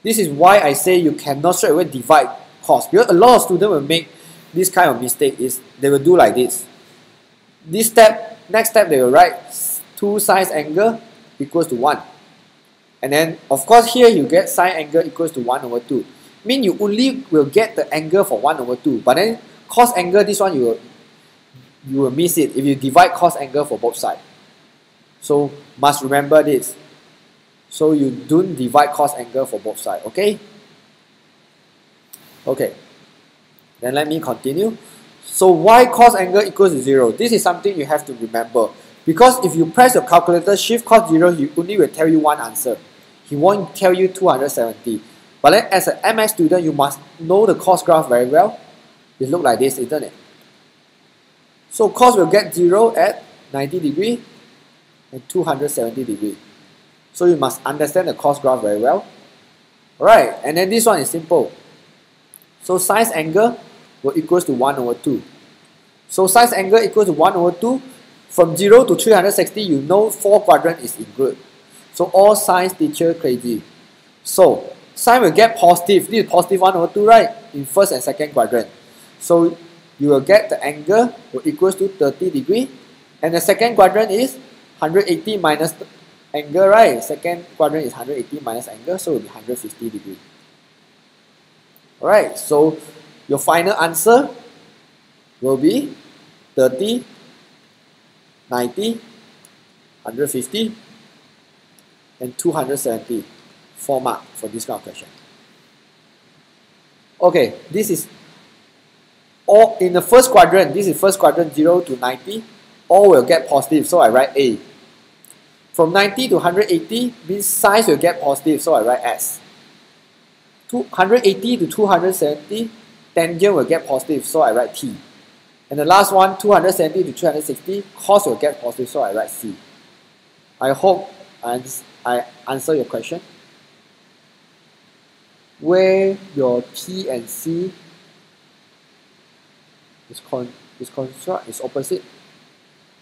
This is why I say you cannot straight away divide cos. Because a lot of students will make this kind of mistake is they will do like this. This step, next step they will write 2 sine angle equals to 1. And then of course here you get sine angle equals to 1 over 2. Mean you only will get the angle for 1 over 2. But then cos angle, this one you will miss it if you divide cos angle for both sides. So must remember this. So you don't divide cos angle for both sides, okay? Okay. Then let me continue. So why cos angle equals to 0? This is something you have to remember. Because if you press your calculator, shift cos 0, he only will tell you one answer. He won't tell you 270. But then as an MX student, you must know the cos graph very well. It looks like this, isn't it? So cos will get 0 at 90 degree and 270 degree. So you must understand the cos graph very well. Alright, and then this one is simple. So sine angle will equals to 1 over 2. So sine angle equals to 1 over 2. From 0 to 360, you know 4 quadrant is included. So all science teacher crazy. So sine will get positive. This is positive 1 over 2, right? In first and second quadrant. So you will get the angle will equals to 30 degree. And the second quadrant is 180 minus the angle, right? Second quadrant is 180 minus angle, so it will be 150 degree. Alright, so your final answer will be 30, 90, 150, and 270. 4 marks for this kind of question. Okay, this is all in the first quadrant. This is first quadrant 0 to 90. All will get positive, so I write A. From 90 to 180 means size will get positive, so I write S. 180 to 270, tangent will get positive, so I write T. And the last one, 270 to 360, cos will get positive, so I write C. I hope I answer your question. Where your P and C is construct is opposite?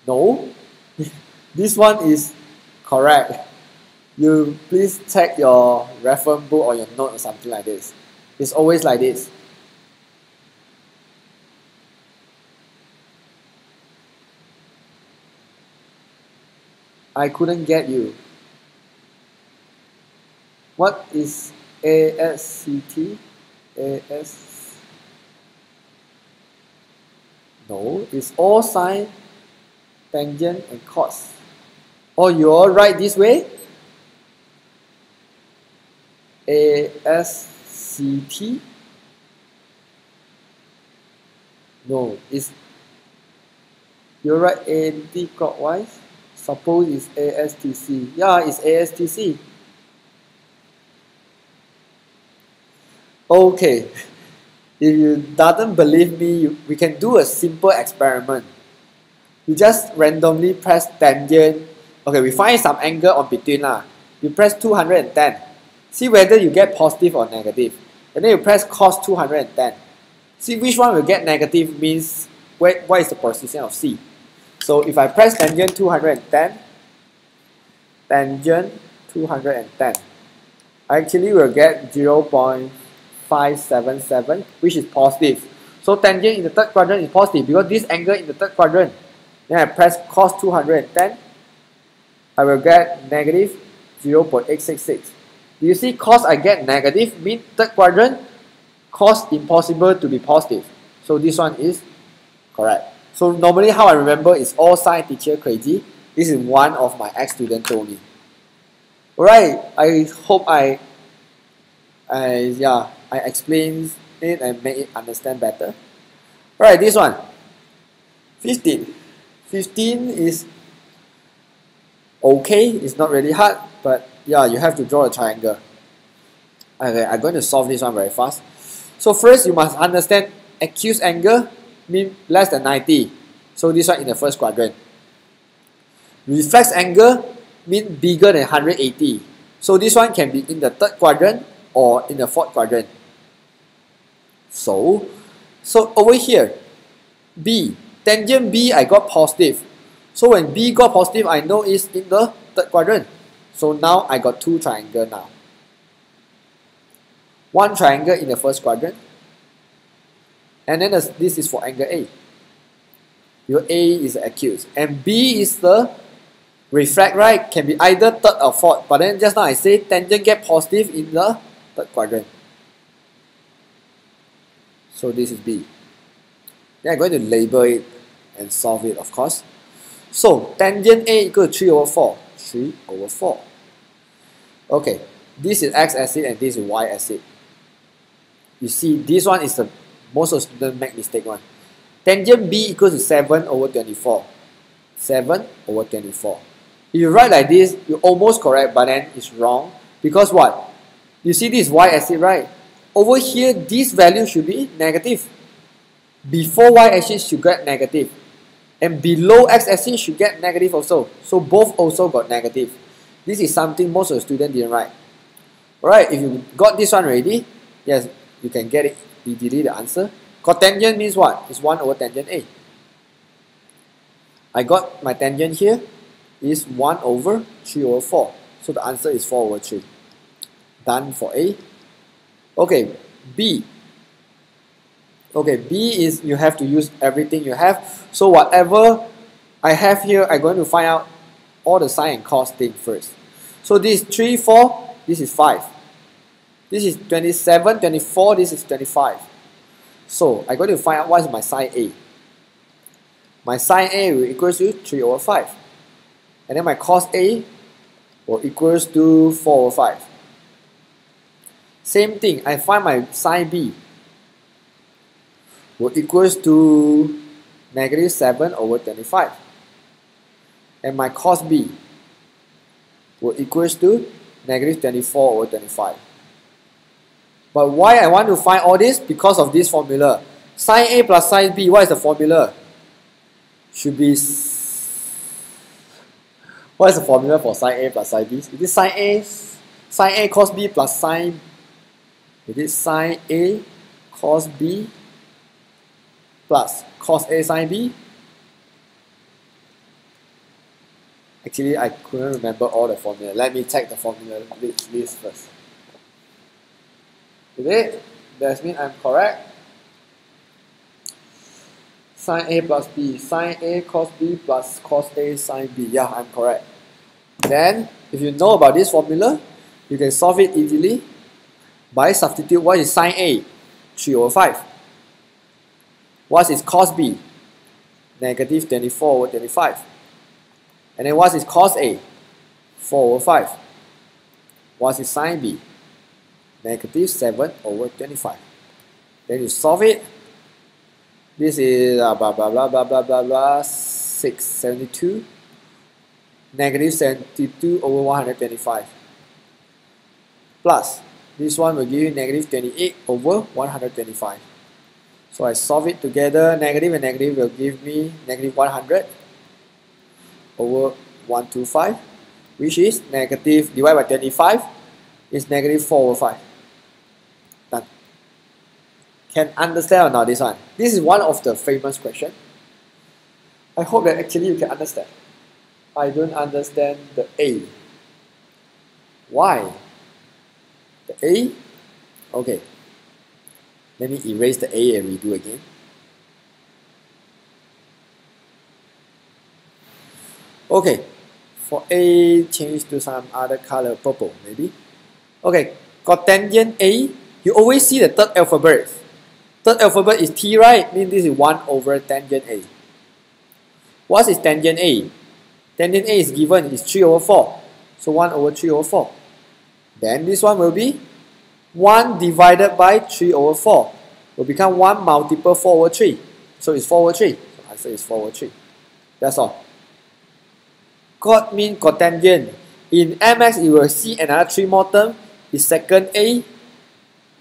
No, this one is correct. You please check your reference book or your note or something like this. It's always like this. I couldn't get you. What is ASCT? AS? No, it's all sine, tangent, and cos. Oh, you all write this way? ASCT? No, it's you write anti-clockwise. Suppose it's ASTC. Yeah, it's ASTC. Okay, if you doesn't believe me, we can do a simple experiment. You just randomly press tangent. Okay, we find some angle on between lah. You press 210. See whether you get positive or negative. And then you press cos 210. See which one will get negative means what is the position of C. So if I press tangent 210, tangent 210, I actually will get 0.577, which is positive. So tangent in the third quadrant is positive because this angle in the third quadrant. Then I press cos 210, I will get negative 0.866. Do you see cos I get negative means third quadrant, cos impossible to be positive. So this one is correct. So normally how I remember is all science teacher crazy. This is one of my ex-students told me. Alright, I hope I explained it and made it understand better. Alright, this one. 15. 15 is okay, it's not really hard, but yeah, you have to draw a triangle. Okay, I'm going to solve this one very fast. So first you must understand acute angle means less than 90. So this one in the first quadrant. Reflex angle means bigger than 180. So this one can be in the third quadrant or in the fourth quadrant. So over here, B, tangent B I got positive. So when B got positive, I know it's in the third quadrant. So now I got two triangles now. One triangle in the first quadrant. And then this is for angle A. Your A is acute. And B is the refract, right? Can be either third or fourth. But then just now I say tangent get positive in the third quadrant. So this is B. Then I'm going to label it and solve it, of course. So tangent A equal to 3 over 4. 3 over 4. Okay, this is x-axis and this is y-axis. You see, this one is the most of students make mistake one. Tangent B equals to 7 over 24. 7 over 24. If you write like this, you're almost correct, but then it's wrong. Because what? You see this y-axis, right? Over here, this value should be negative. Before y-axis should get negative. And below x-axis should get negative also. So both also got negative. This is something most of the students didn't write. Alright, if you got this one already, yes, you can get it easily, the answer. Cotangent means what? It's 1 over tangent A. I got my tangent here is 1 over 3 over 4. So the answer is 4 over 3. Done for A. Okay, B. Okay, B is you have to use everything you have. So whatever I have here, I'm going to find out all the sine and cos thing first. So this is 3, 4, this is 5. This is 27, 24, this is 25. So I'm going to find out what is my sine A. My sine A will equals to 3 over 5. And then my cos A will equals to 4 over 5. Same thing, I find my sine B will equals to negative 7 over 25. And my cos B will equals to negative 24 over 25. But why I want to find all this? Because of this formula. Sine A plus sine B, what is the formula? Should be... What is the formula for sine A plus sine B? It is sine A cos B plus sine... It is sine A cos B plus cos A sine B. Actually, I couldn't remember all the formula. Let me check the formula list first. Is it? That means I'm correct. Sine A plus B. Sine A cos B plus cos A sine B. Yeah, I'm correct. Then, if you know about this formula, you can solve it easily by substitute. What is sine A? 3 over 5. What is cos B? Negative 24 over 25. And then what is cos A? 4 over 5. What is sine B? Negative 7 over 25. Then you solve it. This is blah blah blah blah blah blah blah 672. Negative 72 over 125. Plus, this one will give you negative 28 over 125. So I solve it together. Negative and negative will give me negative 100 over 125, which is negative divided by 25 is negative 4 over 5. Done. Can understand or not this one? This is one of the famous questions. I hope that actually you can understand. I don't understand the A. Why? The A? Okay. Let me erase the A and redo again. Okay. For A, change to some other color, purple maybe. Okay. Cotangent A, you always see the third alphabet. Third alphabet is T, right? Means this is 1 over tangent A. What is tangent A? Tangent A is given is 3 over 4. So 1 over 3 over 4. Then this one will be 1 divided by 3 over 4. Will become 1 multiple 4 over 3. So it's 4 over 3. So answer is 4 over 3. That's all. Cot means cotangent. In MX, you will see another 3 more terms. Is second A.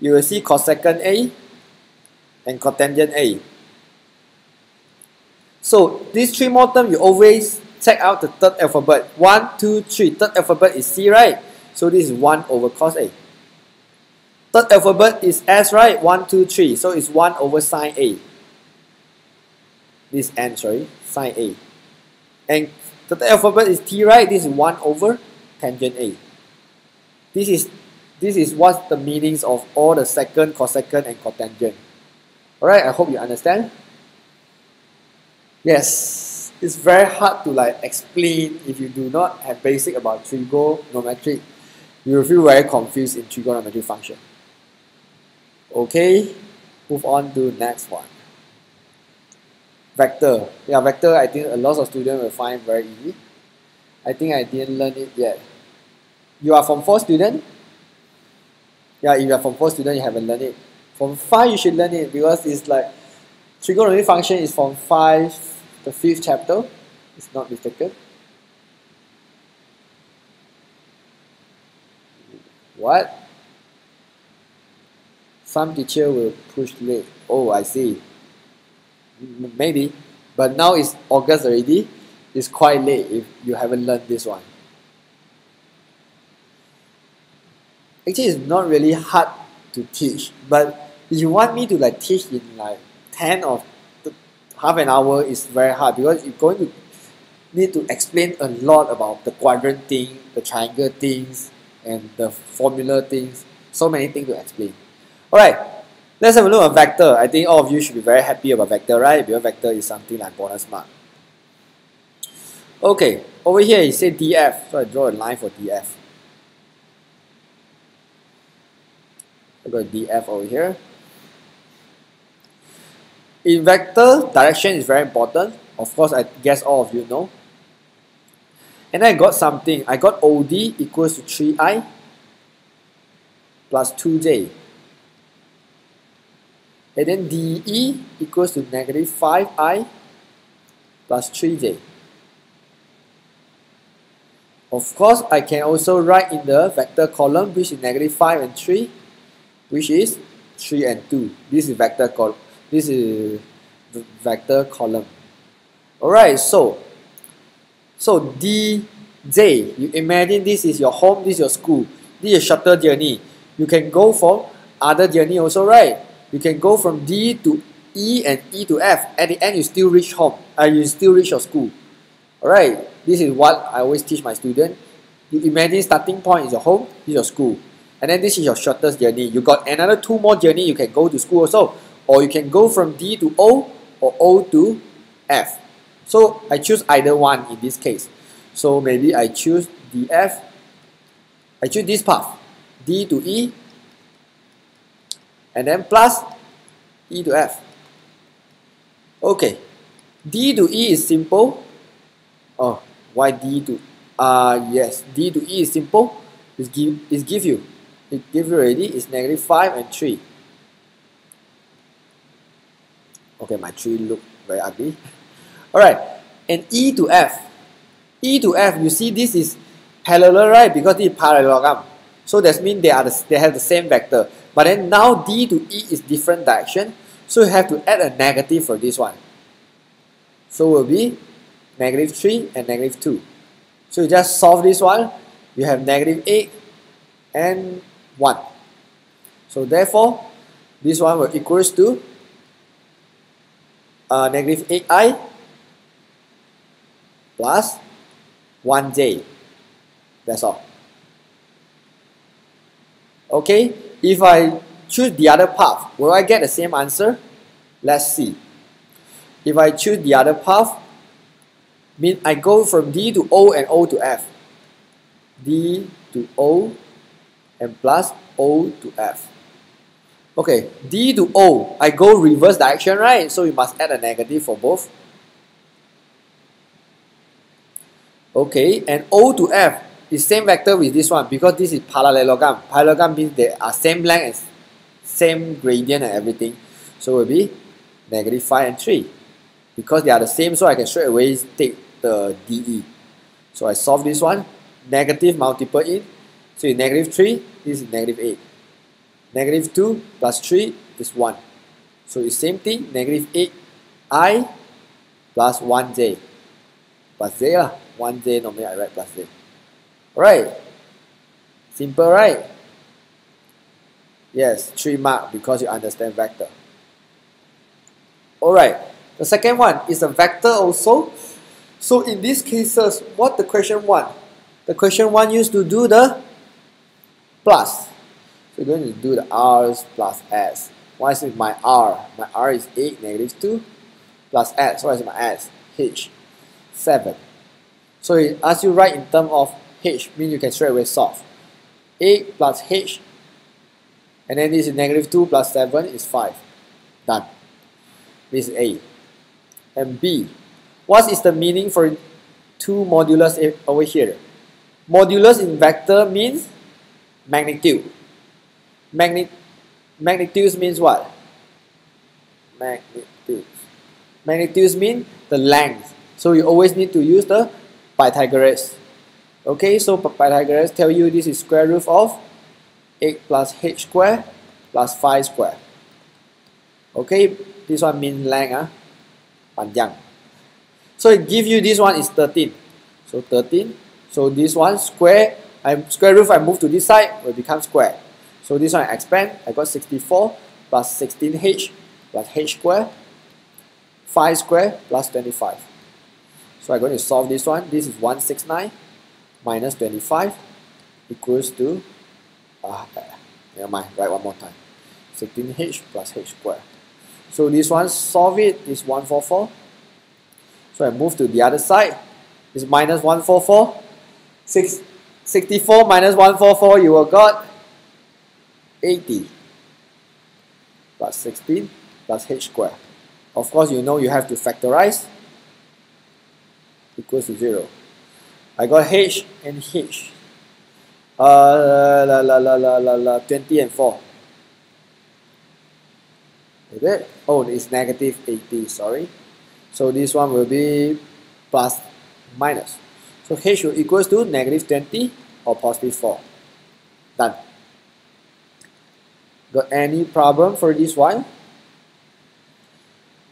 You will see cosecant A. And cotangent A. So these 3 more terms, you always check out the third alphabet. 1, 2, 3. Third alphabet is C, right? So this is 1 over cos A. Third alphabet is S, right? 1, 2, 3. So it's 1 over sine A. This N, sorry. Sine A. And the third alphabet is T, right? This is 1 over tangent A. This is what's the meanings of all the secant, cosecant, and cotangent. Alright, I hope you understand. Yes, it's very hard to like explain if you do not have basic about trigonometry. You will feel very confused in trigonometry function. Okay, move on to next one. Vector. Yeah, vector I think a lot of students will find very easy. I think I didn't learn it yet. You are from 4 student? Yeah, if you are from 4 student, you haven't learned it. From 5, you should learn it because it's like trigonometry function is from 5, the 5th chapter. It's not mistaken. What? Some teacher will push late. Oh, I see. Maybe. But now it's August already. It's quite late if you haven't learned this one. Actually, it's not really hard to teach. But if you want me to like teach in like 10 or half an hour, it's very hard because you're going to need to explain a lot about the quadrant thing, the triangle things, and the formula things. So many things to explain. Alright, let's have a look at vector. I think all of you should be very happy about vector, right? Because vector is something like bonus mark. Okay, over here it says df, so I draw a line for df. I got df over here. In vector, direction is very important. Of course, I guess all of you know. And I got something. I got OD equals to 3i plus 2j. And then DE equals to negative 5i plus 3j. Of course, I can also write in the vector column, which is negative 5 and 3, which is 3 and 2. This is vector column. This is the vector column. Alright, so DJ, you imagine this is your home, this is your school, this is a shuttle journey. You can go for other journey also, right? You can go from D to E and E to F. At the end, you still reach home. You still reach your school. Alright, this is what I always teach my students. You imagine starting point is your home, this is your school. And then this is your shortest journey. You got another 2 more journey you can go to school also. Or you can go from D to O or O to F. So I choose either one in this case. So maybe I choose DF. I choose this path. D to E. And then plus E to F. Okay. D to E is simple. Oh, why D to yes, D to E is simple. It give you already is negative 5 and 3. Okay, my tree look very ugly. Alright, and E to F. E to F, you see this is parallel, right? Because this is parallelogram. So that means they have the same vector. But then now D to E is different direction. So you have to add a negative for this one. So it will be negative 3 and negative 2. So you just solve this one. You have negative 8 and 1. So therefore, this one will equals to negative 8i plus 1j. That's all. Okay, if I choose the other path, will I get the same answer? Let's see. If I choose the other path, mean I go from D to O and O to F. D to O and plus O to F. Okay, D to O, I go reverse direction, right? So you must add a negative for both. Okay, and O to F is same vector with this one because this is parallelogram. Parallelogram means they are same length and same gradient and everything. So it will be negative 5 and 3. Because they are the same, so I can straight away take the DE. So I solve this one. Negative multiple in. So in negative 3, this is negative 8. Negative 2 plus 3 is 1. So it's same thing, negative 8i plus 1j. Plus j lah. 1j, normally I write plus j. Alright. Simple, right? Yes, 3 mark because you understand vector. Alright. The second one is a vector also. So in these cases, what the question want? The question want used to do the plus. So you're going to do the r's plus s. What is my r? My r is 8, negative 2 plus s. What is my s? H, 7. So it asks you write in terms of h, means you can straight away solve. 8 plus h, and then this is negative 2 plus 7 is 5. Done. This is A. And B. What is the meaning for 2 modulus over here? Modulus in vector means magnitude. Magnitudes means what? Magnitudes mean the length. So you always need to use the Pythagoras. Okay, so Pythagoras tell you this is square root of 8 plus h squared plus 5 square. Okay, this one means length, panjang. So it gives you this one is 13. So 13. So this one square root I move to this side will become square. So this one I expand. I got 64 plus 16h plus h square. 5 square plus 25. So I'm going to solve this one. This is 169 minus 25 equals to, never mind, write one more time. 16h plus h square. So this one, solve it, is 144. So I move to the other side. It's minus 144. 64 minus 144, you will got 80 plus 16 plus h square. Of course, you know you have to factorize. Equals to 0. I got h and h. 20 and 4. Is it? Oh, it's negative 80, sorry. So this one will be plus minus. So h will equals to negative 20 or positive 4. Done. Got any problem for this one?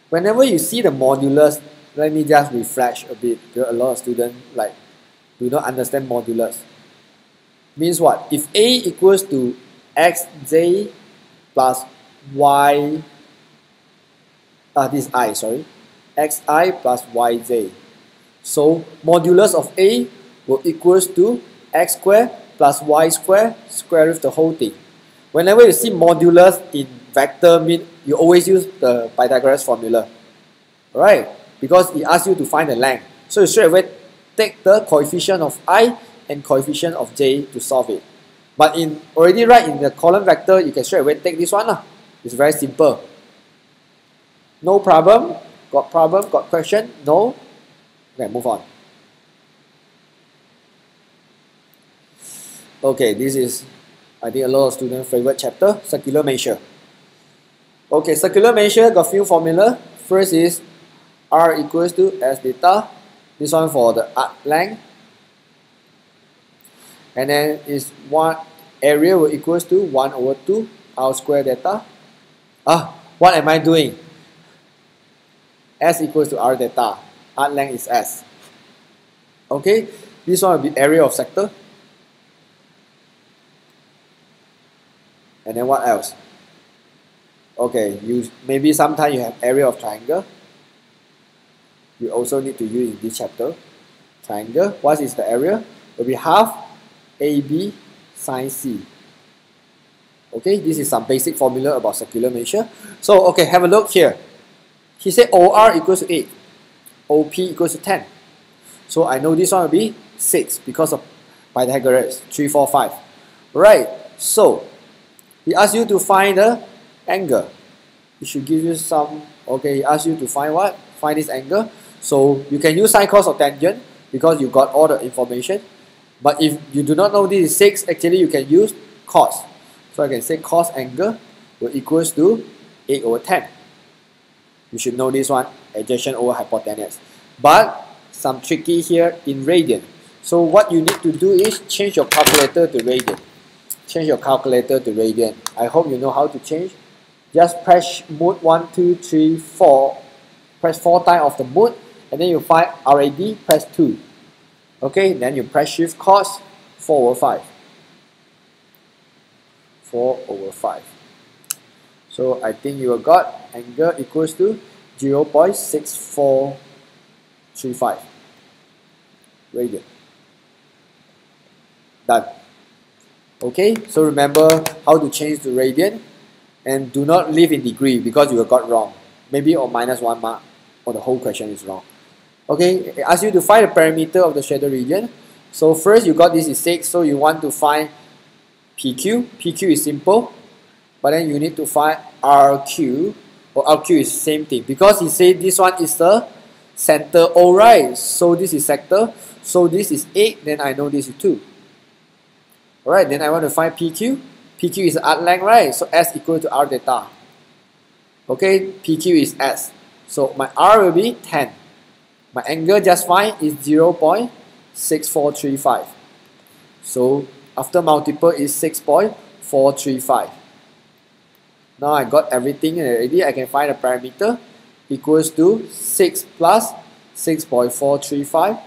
Whenever you see the modulus, let me just refresh a bit. There are a lot of students like do not understand modulus. Means what? If A equals to xj plus y, this I, sorry, xi plus yj. So modulus of A will equals to x squared plus y squared square root of the whole thing. Whenever you see modulus in vector, mean you always use the Pythagoras formula, right? Because it asks you to find the length. So you straight away take the coefficient of I and coefficient of j to solve it. But in already right in the column vector, you can straight away take this one. It's very simple. No problem? Got problem? Got question? No? Okay, move on. Okay, this is, I think, a lot of students' favorite chapter, circular measure. Okay, circular measure got few formula. First is R equals to S theta. This one for the arc length. And then is one area will equals to 1 over 2 R square theta. What am I doing? S equals to R theta. Arc length is S. Okay, this one will be area of sector. And then what else? Okay, maybe sometimes you have area of triangle. You also need to use in this chapter. Triangle, what is the area? It will be half AB sine C. Okay, this is some basic formula about circular measure. So, okay, have a look here. He said OR equals to 8. OP equals to 10. So, I know this one will be 6 because of Pythagoras. 3, 4, 5. Right, so, he asks you to find the angle. He should give you some, okay, he asks you to find what? Find this angle. So, you can use sine, cos, or tangent because you got all the information. But if you do not know this is 6, actually you can use cos. So I can say cos angle will equals to 8 over 10. You should know this one, adjacent over hypotenuse. But some tricky here in radian. So what you need to do is change your calculator to radian. Change your calculator to radian. I hope you know how to change. Just press mode 1, 2, 3, 4. Press 4 times of the mode. And then you find RAD, press 2. Okay, then you press shift cos 4 over 5. 4 over 5. So I think you got angle equals to 0.6435 radian. Done. Okay, so remember how to change to radian and do not leave in degree because you got wrong. Maybe or minus 1 mark or the whole question is wrong. Okay, it asks you to find the perimeter of the shaded region. So first you got this is 6, so you want to find PQ. PQ is simple, but then you need to find RQ, or RQ is same thing because he said this one is the center, alright, so this is sector, so this is 8, then I know this is 2. Alright, then I want to find PQ. PQ is arc length, right? So S equal to R theta. Okay, PQ is S. So my R will be 10. My angle just fine is 0.6435. So after multiple is 6.435. Now I got everything already. I can find a parameter equals to 6 plus 6.435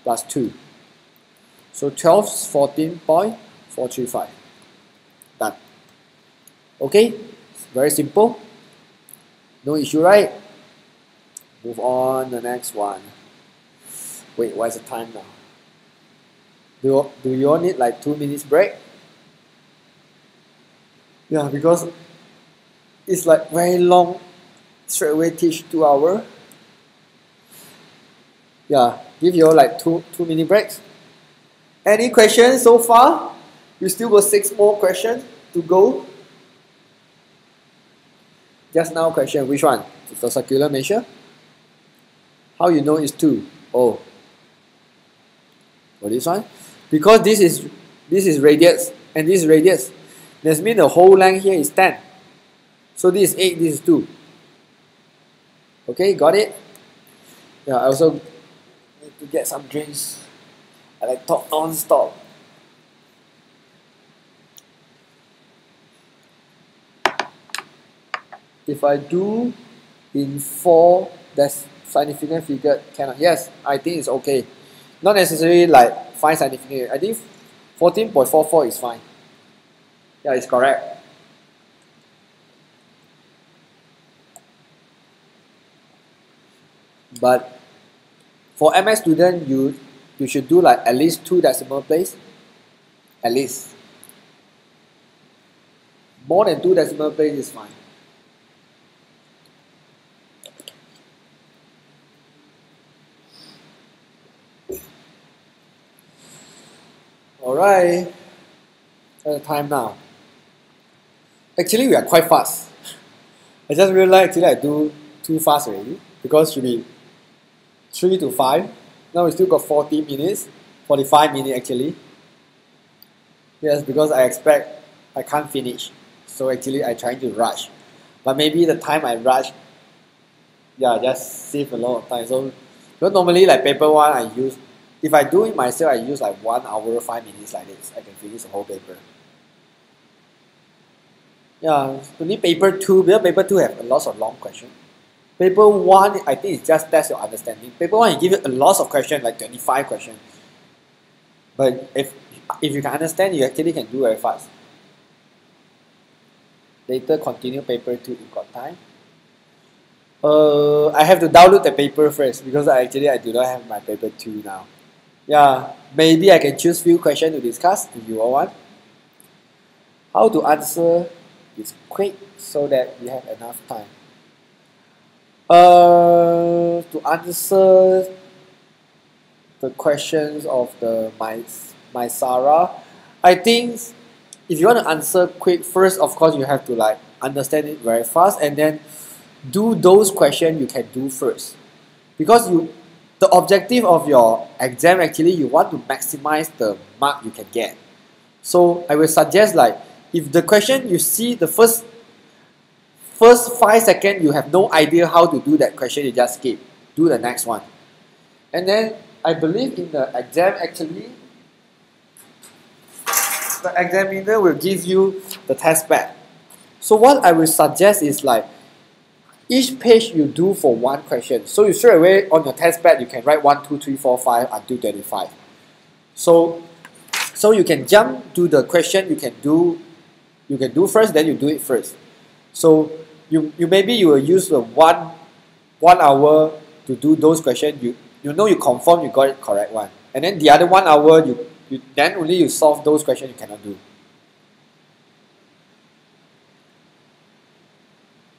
plus 2. So 12 is 14.435. Done. Okay, very simple. No issue, right? Move on the next one. Wait, what's the time now? Do you all need like 2 minutes break? Yeah, because it's like very long. Straight away teach 2 hours. Yeah, give you all like 2 minute breaks. Any questions so far? You still got 6 more questions to go. Just now question, which one? The circular measure? How you know it's 2? Oh. For this one? Because this is radius and this is radius. That means the whole length here is 10. So this is 8, this is 2. Okay, got it? Yeah, I also need to get some drinks. I like talk non-stop. If I do in 4, that's significant figure cannot. Yes, I think it's okay. Not necessarily like 5 significant. I think 14.44 is fine. Yeah, it's correct. But for MS student, you should do like at least 2 decimal place. At least. More than 2 decimal place is fine. Alright. What's the time now? Actually, we are quite fast. I just realized actually I do too fast already. Because it should be 3 to 5. Now we still got 40 minutes. 45 minutes actually. Yes, because I expect I can't finish. So actually I'm trying to rush. But maybe the time I rush, yeah, just save a lot of time. So because normally like paper 1 I use, if I do it myself, I use like 1 hour, 5 minutes like this. I can finish the whole paper. Yeah, only paper 2, because paper 2 have a lot of long questions. Paper 1, I think it's just test your understanding. Paper 1, it give you a lot of questions, like 25 questions. But if you can understand, you actually can do very fast. Later continue paper 2 if you got time. I have to download the paper first because I do not have my paper 2 now. Yeah, maybe I can choose few questions to discuss if you all want. How to answer is quick so that we have enough time. To answer the questions of the my Sarah, I think if you want to answer quick, first of course you have to like understand it very fast and then do those questions you can do first. Because the objective of your exam actually you want to maximize the mark you can get. So I will suggest like if the question you see the first 5 seconds you have no idea how to do that question, you just skip. Do the next one. And then I believe in the exam actually the examiner will give you the test pad. So what I will suggest is like each page you do for 1 question. So you straight away on your test pad you can write 1, 2, 3, 4, 5 until 25. So you can jump to the question you can do first, then you do it first. So you maybe you will use the 1 hour to do those questions. You know you confirm you got it correct one. And then the other 1 hour then only you solve those questions you cannot do.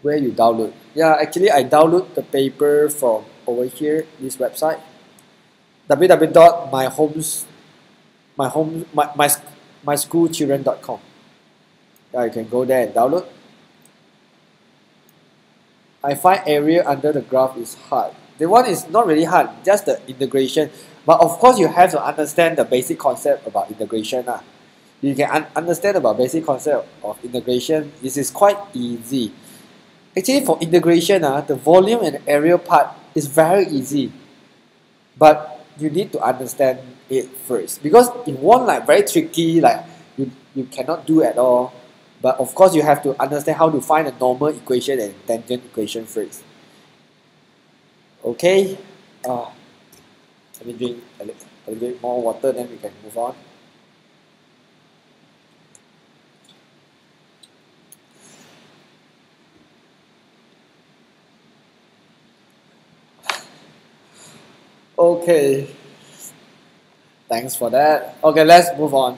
Where you download? Yeah, actually I download the paper from over here, this website, www.myschoolchildren.com. Yeah, you can go there and download. I find area under the graph is hard. The one is not really hard, just the integration. But of course you have to understand the basic concept about integration. You can understand about basic concept of integration. This is quite easy. Actually for integration, the volume and area part is very easy. But you need to understand it first. Because if one like very tricky, like you cannot do at all, But of course, you have to understand how to find a normal equation and tangent equation first. Okay. Let me drink a little bit more water, then we can move on. Okay. Thanks for that. Okay, let's move on.